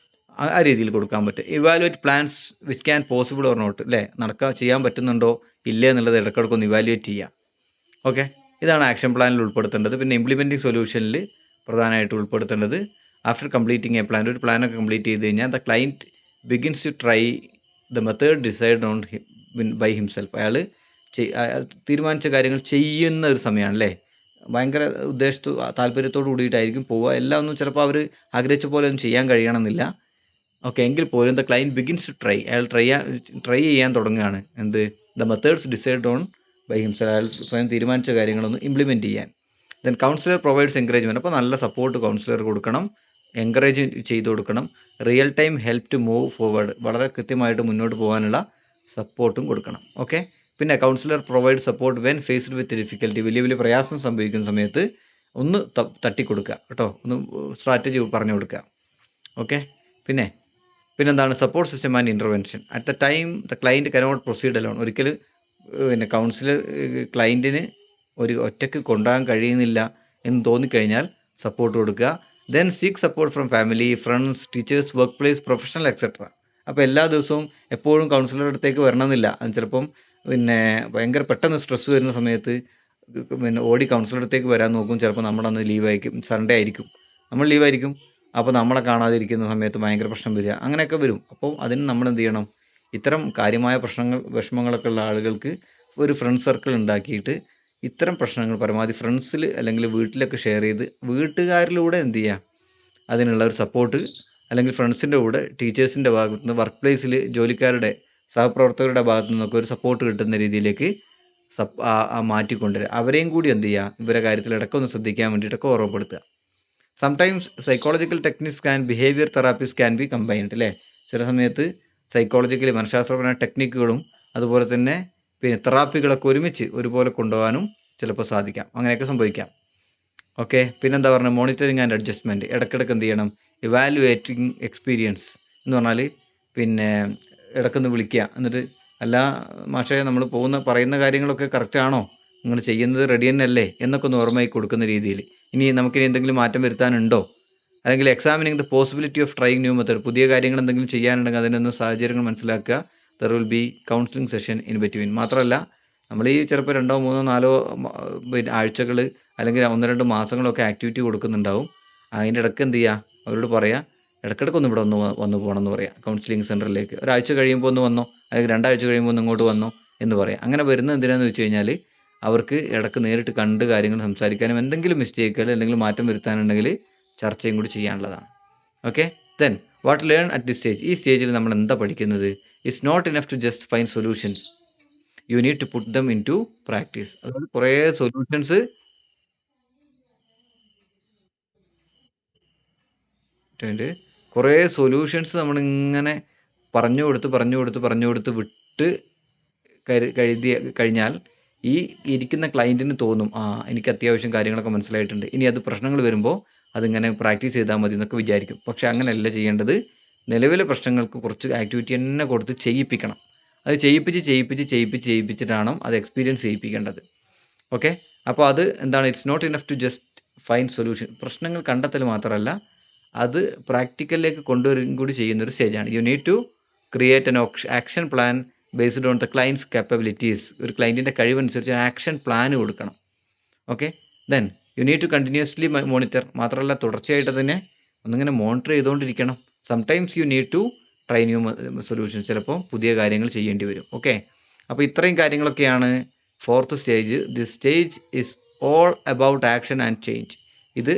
ആ രീതിയിൽ കൊടുക്കാൻ പറ്റും. Evaluate plans which can possible or not, അല്ലേ, ചെയ്യാൻ പറ്റുന്നുണ്ടോ ഇല്ലേ എന്നുള്ളത് ഇടയ്ക്കിടയ്ക്കൊന്ന് ഇവാലുവേറ്റ് ചെയ്യാം. ഓക്കെ, ഇതാണ് ആക്ഷൻ പ്ലാനിൽ ഉൾപ്പെടുത്തേണ്ടത്. പിന്നെ ഇംപ്ലിമെൻറ്റിംഗ് സൊല്യൂഷനിൽ പ്രധാനമായിട്ട് ഉൾപ്പെടുത്തേണ്ടത്, ആഫ്റ്റർ കംപ്ലീറ്റിംഗ് എ പ്ലാൻ, ഒരു പ്ലാനൊക്കെ കംപ്ലീറ്റ് ചെയ്ത് കഴിഞ്ഞാൽ the client begins to try the method decide on by himself. അയാൾ തീരുമാനിച്ച കാര്യങ്ങൾ ചെയ്യുന്ന ഒരു സമയമാണ്, അല്ലേ. ഭയങ്കര താല്പര്യത്തോട് കൂടിയിട്ടായിരിക്കും പോവുക. എല്ലാം ഒന്നും ചിലപ്പോൾ അവർ ആഗ്രഹിച്ച പോലെ ഒന്നും ചെയ്യാൻ കഴിയണമെന്നില്ല. ഓക്കെ, എങ്കിൽ പോലും the client begins to try, അയാൾ ട്രൈ ചെയ്യാൻ തുടങ്ങുകയാണ്. The methods decide on by himself, അയാൾ സ്വയം തീരുമാനിച്ച കാര്യങ്ങളൊന്ന് ഇംപ്ലിമെൻറ്റ് ചെയ്യാൻ. ദെൻ കൗൺസിലർ പ്രൊവൈഡ്സ് എൻകറേജ്മെൻറ്റ്, അപ്പോൾ നല്ല സപ്പോർട്ട് കൗൺസിലർ കൊടുക്കണം, എൻകറേജ് ചെയ്ത് കൊടുക്കണം. Real time help to move forward, വളരെ കൃത്യമായിട്ട് മുന്നോട്ട് പോകാനുള്ള സപ്പോർട്ടും കൊടുക്കണം. ഓക്കെ, പിന്നെ counsellor provide support when faced with difficulty, വലിയ വലിയ പ്രയാസം സംഭവിക്കുന്ന സമയത്ത് ഒന്ന് തട്ടിക്കൊടുക്കുക കേട്ടോ, ഒന്ന് സ്ട്രാറ്റജി പറഞ്ഞു കൊടുക്കുക. ഓക്കെ. പിന്നെന്താണ് support system and intervention. At the time the client cannot proceed alone. ഒരിക്കലും കൗൺസിലർ ക്ലയൻറ്റിന് ഒറ്റയ്ക്ക് കൊണ്ടുപോകാൻ കഴിയുന്നില്ല എന്ന് തോന്നിക്കഴിഞ്ഞാൽ സപ്പോർട്ട് കൊടുക്കുക. Then seek support from family, friends, teachers, work place, professional etcetera. അപ്പോൾ എല്ലാ ദിവസവും എപ്പോഴും കൗൺസിലറുടെ അടുത്തേക്ക് വരണമെന്നില്ല. അത് ചിലപ്പം ഭയങ്കര പെട്ടെന്ന് സ്ട്രെസ് വരുന്ന സമയത്ത് ഓടി കൗൺസിലറുടെ അടുത്തേക്ക് വരാൻ നോക്കും. ചിലപ്പോൾ നമ്മളന്ന് ലീവായിരിക്കും, സൺഡേ ആയിരിക്കും, നമ്മൾ ലീവായിരിക്കും. അപ്പോൾ നമ്മളെ കാണാതിരിക്കുന്ന സമയത്ത് ഭയങ്കര പ്രശ്നം വരിക, അങ്ങനെയൊക്കെ വരും. അപ്പോൾ അതിന് നമ്മൾ എന്ത് ചെയ്യണം, ഇത്തരം കാര്യമായ വിഷമങ്ങളൊക്കെ ഉള്ള ആളുകൾക്ക് ഒരു ഫ്രണ്ട് സർക്കിൾ ഉണ്ടാക്കിയിട്ട് ഇത്തരം പ്രശ്നങ്ങൾ പരമാവധി ഫ്രണ്ട്സിൽ അല്ലെങ്കിൽ വീട്ടിലൊക്കെ ഷെയർ ചെയ്ത് വീട്ടുകാരിലൂടെ എന്ത് ചെയ്യുക, അതിനുള്ള ഒരു സപ്പോർട്ട്, അല്ലെങ്കിൽ ഫ്രണ്ട്സിൻ്റെ കൂടെ, ടീച്ചേഴ്സിൻ്റെ ഭാഗത്തു നിന്ന്, വർക്ക് പ്ലേസിൽ ജോലിക്കാരുടെ സഹപ്രവർത്തകരുടെ ഭാഗത്തു നിന്നൊക്കെ ഒരു സപ്പോർട്ട് കിട്ടുന്ന രീതിയിലേക്ക് മാറ്റിക്കൊണ്ടുവരിക. അവരെയും കൂടി എന്ത് ചെയ്യുക, ഇവരുടെ കാര്യത്തിൽ ഇടയ്ക്കൊന്ന് ശ്രദ്ധിക്കാൻ വേണ്ടിയിട്ടൊക്കെ ഓർമ്മപ്പെടുത്തുക. Sometimes psychological techniques and behaviour therapies can be combined. അല്ലേ, ചില സമയത്ത് സൈക്കോളജിക്കലി മനഃശാസ്ത്രപരമായ ടെക്നിക്കുകളും അതുപോലെ തന്നെ തെറാപ്പികളൊക്കെ ഒരുമിച്ച് ഒരുപോലെ കൊണ്ടുപോകാനും ചിലപ്പോൾ സാധിക്കാം, അങ്ങനെയൊക്കെ സംഭവിക്കാം. ഓക്കെ. പിന്നെന്താ പറഞ്ഞത്, മോണിറ്ററിങ് ആൻഡ് അഡ്ജസ്റ്റ്മെൻറ്റ്. ഇടയ്ക്കിടയ്ക്ക് എന്ത് ചെയ്യണം, ഇവാലുവേറ്റിംഗ് എക്സ്പീരിയൻസ് എന്ന് പറഞ്ഞാൽ ഇടയ്ക്കൊന്ന് വിളിക്കുക, എന്നിട്ട് അല്ല മാഷേ നമ്മൾ പറയുന്ന കാര്യങ്ങളൊക്കെ കറക്റ്റ് ആണോ, നിങ്ങൾ ചെയ്യുന്നത് റെഡി തന്നെയല്ലേ എന്നൊക്കെ ഒന്ന് ഓർമ്മയായി കൊടുക്കുന്ന രീതിയിൽ. ഇനി നമുക്കിനി എന്തെങ്കിലും മാറ്റം വരുത്താനുണ്ടോ, അല്ലെങ്കിൽ examining the possibility of trying new method. പുതിയ കാര്യങ്ങൾ എന്തെങ്കിലും ചെയ്യാനുണ്ടെങ്കിൽ അതിനൊന്ന് സാഹചര്യങ്ങൾ മനസ്സിലാക്കുക. There will be counselling session in between. മാത്രമല്ല നമ്മൾ ഈ ചിലപ്പോൾ 2, 3, 4 ആഴ്ചകൾ അല്ലെങ്കിൽ 1-2 മാസങ്ങളൊക്കെ ആക്ടിവിറ്റി കൊടുക്കുന്നുണ്ടാവും. അതിൻ്റെ ഇടയ്ക്ക് എന്ത് ചെയ്യുക, അവരോട് പറയുക, ഇടയ്ക്കിടയ്ക്ക് ഒന്ന് ഇവിടെ വന്ന് പോകണം എന്ന് പറയാം കൗൺസിലിംഗ് സെൻറ്ററിലേക്ക്. ഒരാഴ്ച കഴിയുമ്പോൾ ഒന്ന് വന്നോ, അല്ലെങ്കിൽ 2 ആഴ്ച കഴിയുമ്പോൾ ഒന്ന് ഇങ്ങോട്ട് വന്നോ എന്ന് പറയാം. അങ്ങനെ വരുന്നത് എന്തിനാണെന്ന് വെച്ച് കഴിഞ്ഞാൽ അവർക്ക് ഇടയ്ക്ക് നേരിട്ട് കണ്ട് കാര്യങ്ങൾ സംസാരിക്കാനും എന്തെങ്കിലും മിസ്റ്റേക്കുകൾ അല്ലെങ്കിൽ മാറ്റം വരുത്താനുണ്ടെങ്കിൽ ചർച്ചയും കൂടി ചെയ്യാനുള്ളതാണ്. Okay. Then what learn at this stage. ഈ സ്റ്റേജിൽ നമ്മൾ എന്താ പഠിക്കുന്നത്? It's not enough to just find solutions, you need to put them into practice. അതായത് കുറേ സൊല്യൂഷൻസ് നമ്മളിങ്ങനെ പറഞ്ഞു കൊടുത്ത് വിട്ട് കഴിഞ്ഞാൽ ഈ ഇരിക്കുന്ന ക്ലയൻറ്റിന് തോന്നും, എനിക്ക് അത്യാവശ്യം കാര്യങ്ങളൊക്കെ മനസ്സിലായിട്ടുണ്ട്, ഇനി അത് പ്രശ്നങ്ങൾ വരുമ്പോൾ അതിങ്ങനെ പ്രാക്ടീസ് ചെയ്താൽ മതി എന്നൊക്കെ വിചാരിക്കും. പക്ഷെ അങ്ങനെയല്ല ചെയ്യേണ്ടത്. നിലവിലെ പ്രശ്നങ്ങൾക്ക് കുറച്ച് ആക്ടിവിറ്റി തന്നെ കൊടുത്ത് ചെയ്യിപ്പിക്കണം. അത് ചെയ്യിപ്പിച്ചിട്ടാണ് അത് എക്സ്പീരിയൻസ് ചെയ്യിപ്പിക്കേണ്ടത്. ഓക്കെ. അപ്പോൾ അത് എന്താണ്, it's not enough to just find solution. പ്രശ്നങ്ങൾ കണ്ടെത്തൽ മാത്രമല്ല, അത് പ്രാക്ടിക്കലിലേക്ക് കൊണ്ടുവരികയും കൂടി ചെയ്യുന്നൊരു സ്റ്റേജാണ്. You need to create an action plan based on the client's capabilities. ഒരു ക്ലയൻറ്റിൻ്റെ കഴിവനുസരിച്ച് ആക്ഷൻ പ്ലാൻ കൊടുക്കണം. Okay. Then you need to continuously monitor. മാത്രമല്ല തുടർച്ചയായിട്ട് തന്നെ ഒന്നിങ്ങനെ മോണിറ്റർ ചെയ്തുകൊണ്ടിരിക്കണം. Sometimes you need to try new solutions. ചിലപ്പോൾ പുതിയ കാര്യങ്ങൾ ചെയ്യേണ്ടി വരും. ഓക്കെ. അപ്പോൾ ഇത്രയും കാര്യങ്ങളൊക്കെയാണ് 4th stage. This stage is all about action and change. ഇത്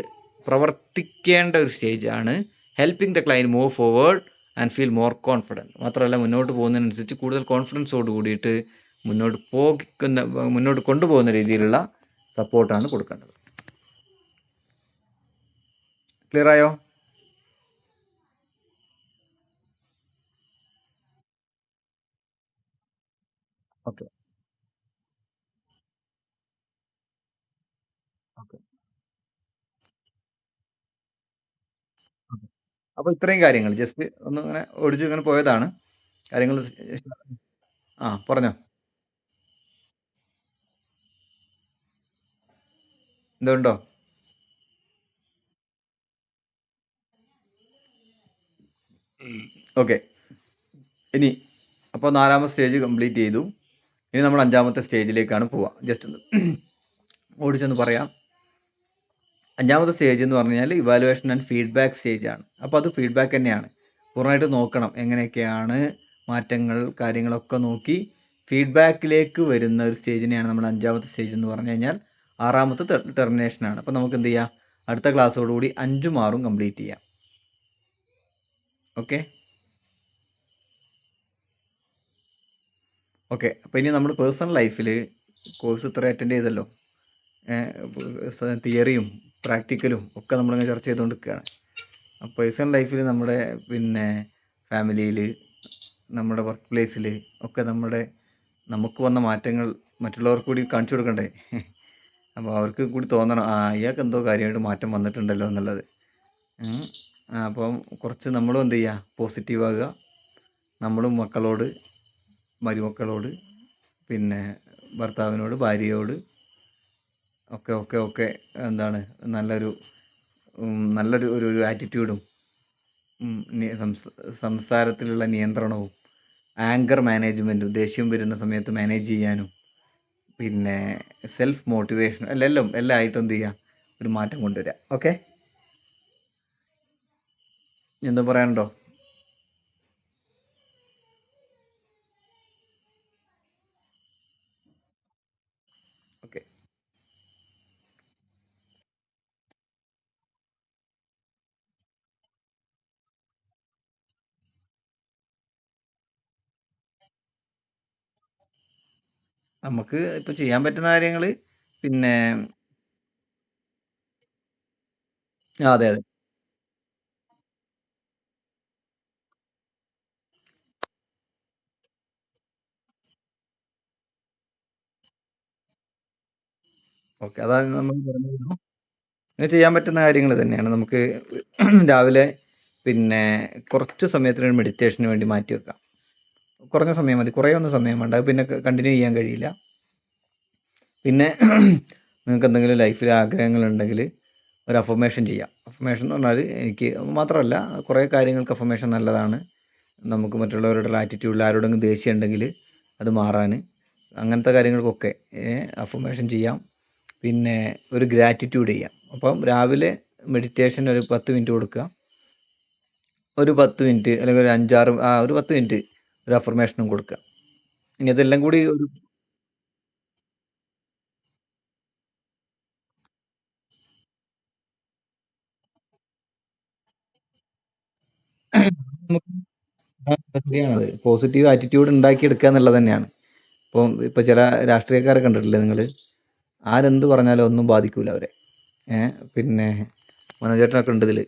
പ്രവർത്തിക്കേണ്ട ഒരു സ്റ്റേജാണ്. Helping the client move forward and feel more confident. മാത്രമല്ല മുന്നോട്ട് പോകുന്നതിനനുസരിച്ച് കൂടുതൽ കോൺഫിഡൻസോട് കൂടിയിട്ട് മുന്നോട്ട് കൊണ്ടുപോകുന്ന രീതിയിലുള്ള സപ്പോർട്ടാണ് കൊടുക്കേണ്ടത്. ക്ലിയർ ആയോ? ഓക്കെ. അപ്പോൾ ഇത്രയും കാര്യങ്ങൾ ജസ്റ്റ് ഒന്ന് ഇങ്ങനെ ഓടിച്ചു ഇങ്ങനെ പോയതാണ് കാര്യങ്ങൾ. പറഞ്ഞോ, എന്തുണ്ടോ? ഓക്കെ. ഇനി അപ്പോൾ 4ാമത്തെ സ്റ്റേജ് കംപ്ലീറ്റ് ചെയ്തു. ഇനി നമ്മൾ 5ാമത്തെ സ്റ്റേജിലേക്കാണ് പോവുക. ജസ്റ്റ് ഒന്ന് ഓടിച്ചൊന്ന് പറയാം. 5ാമത്തെ സ്റ്റേജ് എന്ന് പറഞ്ഞു കഴിഞ്ഞാൽ ഇവാലുവേഷൻ ആൻഡ് ഫീഡ്ബാക്ക് സ്റ്റേജ് ആണ്. അപ്പോൾ അത് ഫീഡ്ബാക്ക് തന്നെയാണ്. പൂർണ്ണമായിട്ട് നോക്കണം എങ്ങനെയൊക്കെയാണ് മാറ്റങ്ങൾ, കാര്യങ്ങളൊക്കെ നോക്കി ഫീഡ്ബാക്കിലേക്ക് വരുന്ന ഒരു സ്റ്റേജിനെയാണ് നമ്മൾ 5ാമത്തെ സ്റ്റേജ് എന്ന് പറഞ്ഞു കഴിഞ്ഞാൽ. 6ാമത്തെ ടെർമിനേഷനാണ്. അപ്പോൾ നമുക്ക് എന്ത് ചെയ്യാം, അടുത്ത ക്ലാസ്സോടുകൂടി 5ഉം 6ഉം കംപ്ലീറ്റ് ചെയ്യാം. ഓക്കെ. അപ്പോൾ ഇനി നമ്മൾ പേഴ്സണൽ ലൈഫിൽ കോഴ്സ് ഇത്ര അറ്റൻഡ് ചെയ്തല്ലോ. തിയറിയും പ്രാക്ടിക്കലും ഒക്കെ നമ്മളിങ്ങനെ ചർച്ച ചെയ്തുകൊണ്ടിരിക്കുകയാണ്. പേഴ്സണൽ ലൈഫിൽ നമ്മുടെ ഫാമിലിയിൽ, നമ്മുടെ വർക്ക് പ്ലേസിൽ ഒക്കെ നമ്മുടെ നമുക്ക് വന്ന മാറ്റങ്ങൾ മറ്റുള്ളവർക്ക് കൂടി കാണിച്ചു കൊടുക്കണ്ടേ? അപ്പോൾ അവർക്ക് കൂടി തോന്നണം, ആ ഇയാൾക്ക് എന്തോ കാര്യമായിട്ട് മാറ്റം വന്നിട്ടുണ്ടല്ലോ എന്നുള്ളത്. ഉം. അപ്പം കുറച്ച് നമ്മളും എന്ത് ചെയ്യുക, പോസിറ്റീവാകുക. നമ്മളും മക്കളോട്, മരുമക്കളോട്, പിന്നെ ഭർത്താവിനോട്, ഭാര്യയോട് ഒക്കെ ഒക്കെ ഒക്കെ എന്താണ് നല്ലൊരു നല്ലൊരു ഒരു ആറ്റിറ്റ്യൂഡും സംസാരത്തിലുള്ള നിയന്ത്രണവും ആങ്കർ മാനേജ്മെൻറ്റും, ദേഷ്യം വരുന്ന സമയത്ത് മാനേജ് ചെയ്യാനും പിന്നെ സെൽഫ് മോട്ടിവേഷൻ എല്ലാം എല്ലാം ആയിട്ട് എന്ത് ചെയ്യുക, ഒരു മാറ്റം കൊണ്ടുവരിക. ഓക്കെ, എന്താ പറയാനുണ്ടോ? ഓക്കെ, നമുക്ക് ഇപ്പോൾ ചെയ്യാൻ പറ്റുന്ന കാര്യങ്ങൾ പിന്നെ അതെ അതെ. ഓക്കെ, അതാണ് നമ്മൾ പറഞ്ഞത്. ഇത് ചെയ്യാൻ പറ്റുന്ന കാര്യങ്ങൾ തന്നെയാണ്. നമുക്ക് രാവിലെ പിന്നെ കുറച്ച് സമയത്തിന് ഒരു മെഡിറ്റേഷന് വേണ്ടി മാറ്റി വെക്കാം. കുറഞ്ഞ സമയം മതി, കുറേ ഒന്നും സമയം വേണ്ട, അത് പിന്നെ കണ്ടിന്യൂ ചെയ്യാൻ കഴിയില്ല. പിന്നെ നിങ്ങൾക്ക് എന്തെങ്കിലും ലൈഫിൽ ആഗ്രഹങ്ങളുണ്ടെങ്കിൽ ഒരു അഫർമേഷൻ ചെയ്യാം. അഫർമേഷൻ എന്ന് പറഞ്ഞാൽ എനിക്ക് മാത്രമല്ല, കുറേ കാര്യങ്ങൾക്ക് അഫർമേഷൻ നല്ലതാണ്. നമുക്ക് മറ്റുള്ളവരോടുള്ള ആറ്റിറ്റ്യൂഡിൽ ആരോടെങ്കിലും ദേഷ്യം ഉണ്ടെങ്കിൽ അത് മാറാൻ, അങ്ങനത്തെ കാര്യങ്ങൾക്കൊക്കെ അഫർമേഷൻ ചെയ്യാം. പിന്നെ ഒരു ഗ്രാറ്റിറ്റ്യൂഡ് ചെയ്യാം. അപ്പം രാവിലെ മെഡിറ്റേഷൻ ഒരു 10 മിനിറ്റ് കൊടുക്കുക. ഒരു 10 മിനിറ്റ് അല്ലെങ്കിൽ ഒരു 5-6 ഒരു 10 മിനിറ്റ് ഒരു അഫർമേഷനും കൊടുക്കുക. ഇനി അതെല്ലാം കൂടി ഒരു ശരിയാണത്. പോസിറ്റീവ് ആറ്റിറ്റ്യൂഡ് ഉണ്ടാക്കിയെടുക്കുക എന്നുള്ളത് തന്നെയാണ്. ഇപ്പം ചില രാഷ്ട്രീയക്കാരെ കണ്ടിട്ടില്ലേ നിങ്ങൾ? ആരെന്ത് പറഞ്ഞാലും ഒന്നും ബാധിക്കൂല അവരെ. പിന്നെ മനോജേട്ടനൊക്കെ ഉണ്ട് ഇതിൽ.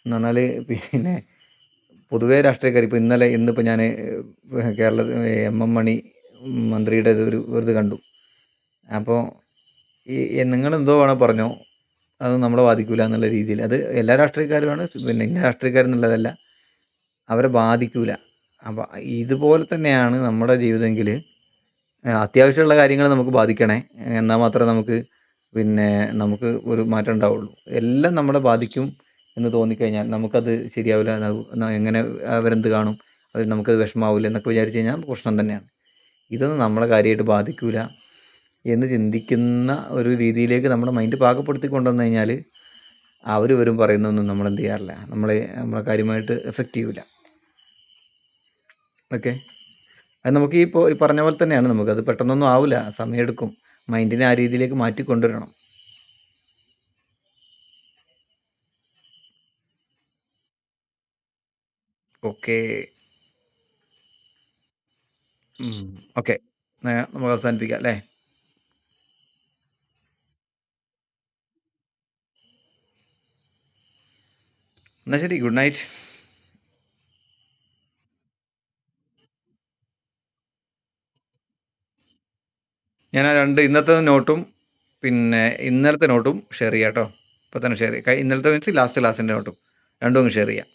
എന്ന് പറഞ്ഞാൽ പിന്നെ പൊതുവേ രാഷ്ട്രീയക്കാർ ഇപ്പോൾ ഇന്നിപ്പോൾ ഞാൻ കേരള എം. എം. മണി മന്ത്രിയുടെ ഒരു കണ്ടു. അപ്പോൾ നിങ്ങളെന്തോ വേണോ പറഞ്ഞോ, അത് നമ്മളെ ബാധിക്കൂല എന്നുള്ള രീതിയിൽ. അത് എല്ലാ രാഷ്ട്രീയക്കാരുമാണ്, പിന്നെ ഇന്ന രാഷ്ട്രീയക്കാരെന്നുള്ളതല്ല, അവരെ ബാധിക്കൂല. അപ്പം ഇതുപോലെ തന്നെയാണ് നമ്മുടെ ജീവിതമെങ്കിൽ അത്യാവശ്യമുള്ള കാര്യങ്ങൾ നമുക്ക് ബാധിക്കണേ, എന്നാൽ മാത്രമേ പിന്നെ നമുക്ക് ഒരു മാറ്റം ഉണ്ടാവുള്ളൂ. എല്ലാം നമ്മളെ ബാധിക്കും എന്ന് തോന്നിക്കഴിഞ്ഞാൽ നമുക്കത് ശരിയാവില്ല. എങ്ങനെ അവരെന്ത് കാണും, അത് നമുക്കത് വിഷമാവില്ല എന്നൊക്കെ വിചാരിച്ചു കഴിഞ്ഞാൽ പ്രശ്നം തന്നെയാണ്. ഇതൊന്നും നമ്മളെ കാര്യമായിട്ട് ബാധിക്കൂല എന്ന് ചിന്തിക്കുന്ന ഒരു രീതിയിലേക്ക് നമ്മുടെ മൈൻഡ് പാകപ്പെടുത്തി കൊണ്ടുവന്നു കഴിഞ്ഞാൽ അവർ വരും പറയുന്നൊന്നും നമ്മൾ എന്ത് ചെയ്യാറില്ല, നമ്മളെ കാര്യമായിട്ട് എഫക്റ്റ് ചെയ്യൂല. ഓക്കെ, അത് നമുക്ക് ഈ പറഞ്ഞ പോലെ തന്നെയാണ്. നമുക്കത് പെട്ടെന്നൊന്നും ആവില്ല, സമയമെടുക്കും. മൈൻഡിനെ ആ രീതിയിലേക്ക് മാറ്റി കൊണ്ടുവരണം. ഓക്കെ. ഓക്കെ, നമുക്ക് അവസാനിപ്പിക്കാം അല്ലേ? എന്നാൽ ശരി, ഗുഡ് നൈറ്റ്. ഞാൻ ആ ഇന്നത്തെ നോട്ടും പിന്നെ ഇന്നലത്തെ നോട്ടും ഷെയർ ചെയ്യാം കേട്ടോ. ഇപ്പം തന്നെ ഷെയർ ചെയ്യാം. ഇന്നലത്തെ മീൻസ് ലാസ്റ്റ് ക്ലാസ്സിൻ്റെ നോട്ടും രണ്ടും അങ്ങ് ഷെയർ ചെയ്യാം.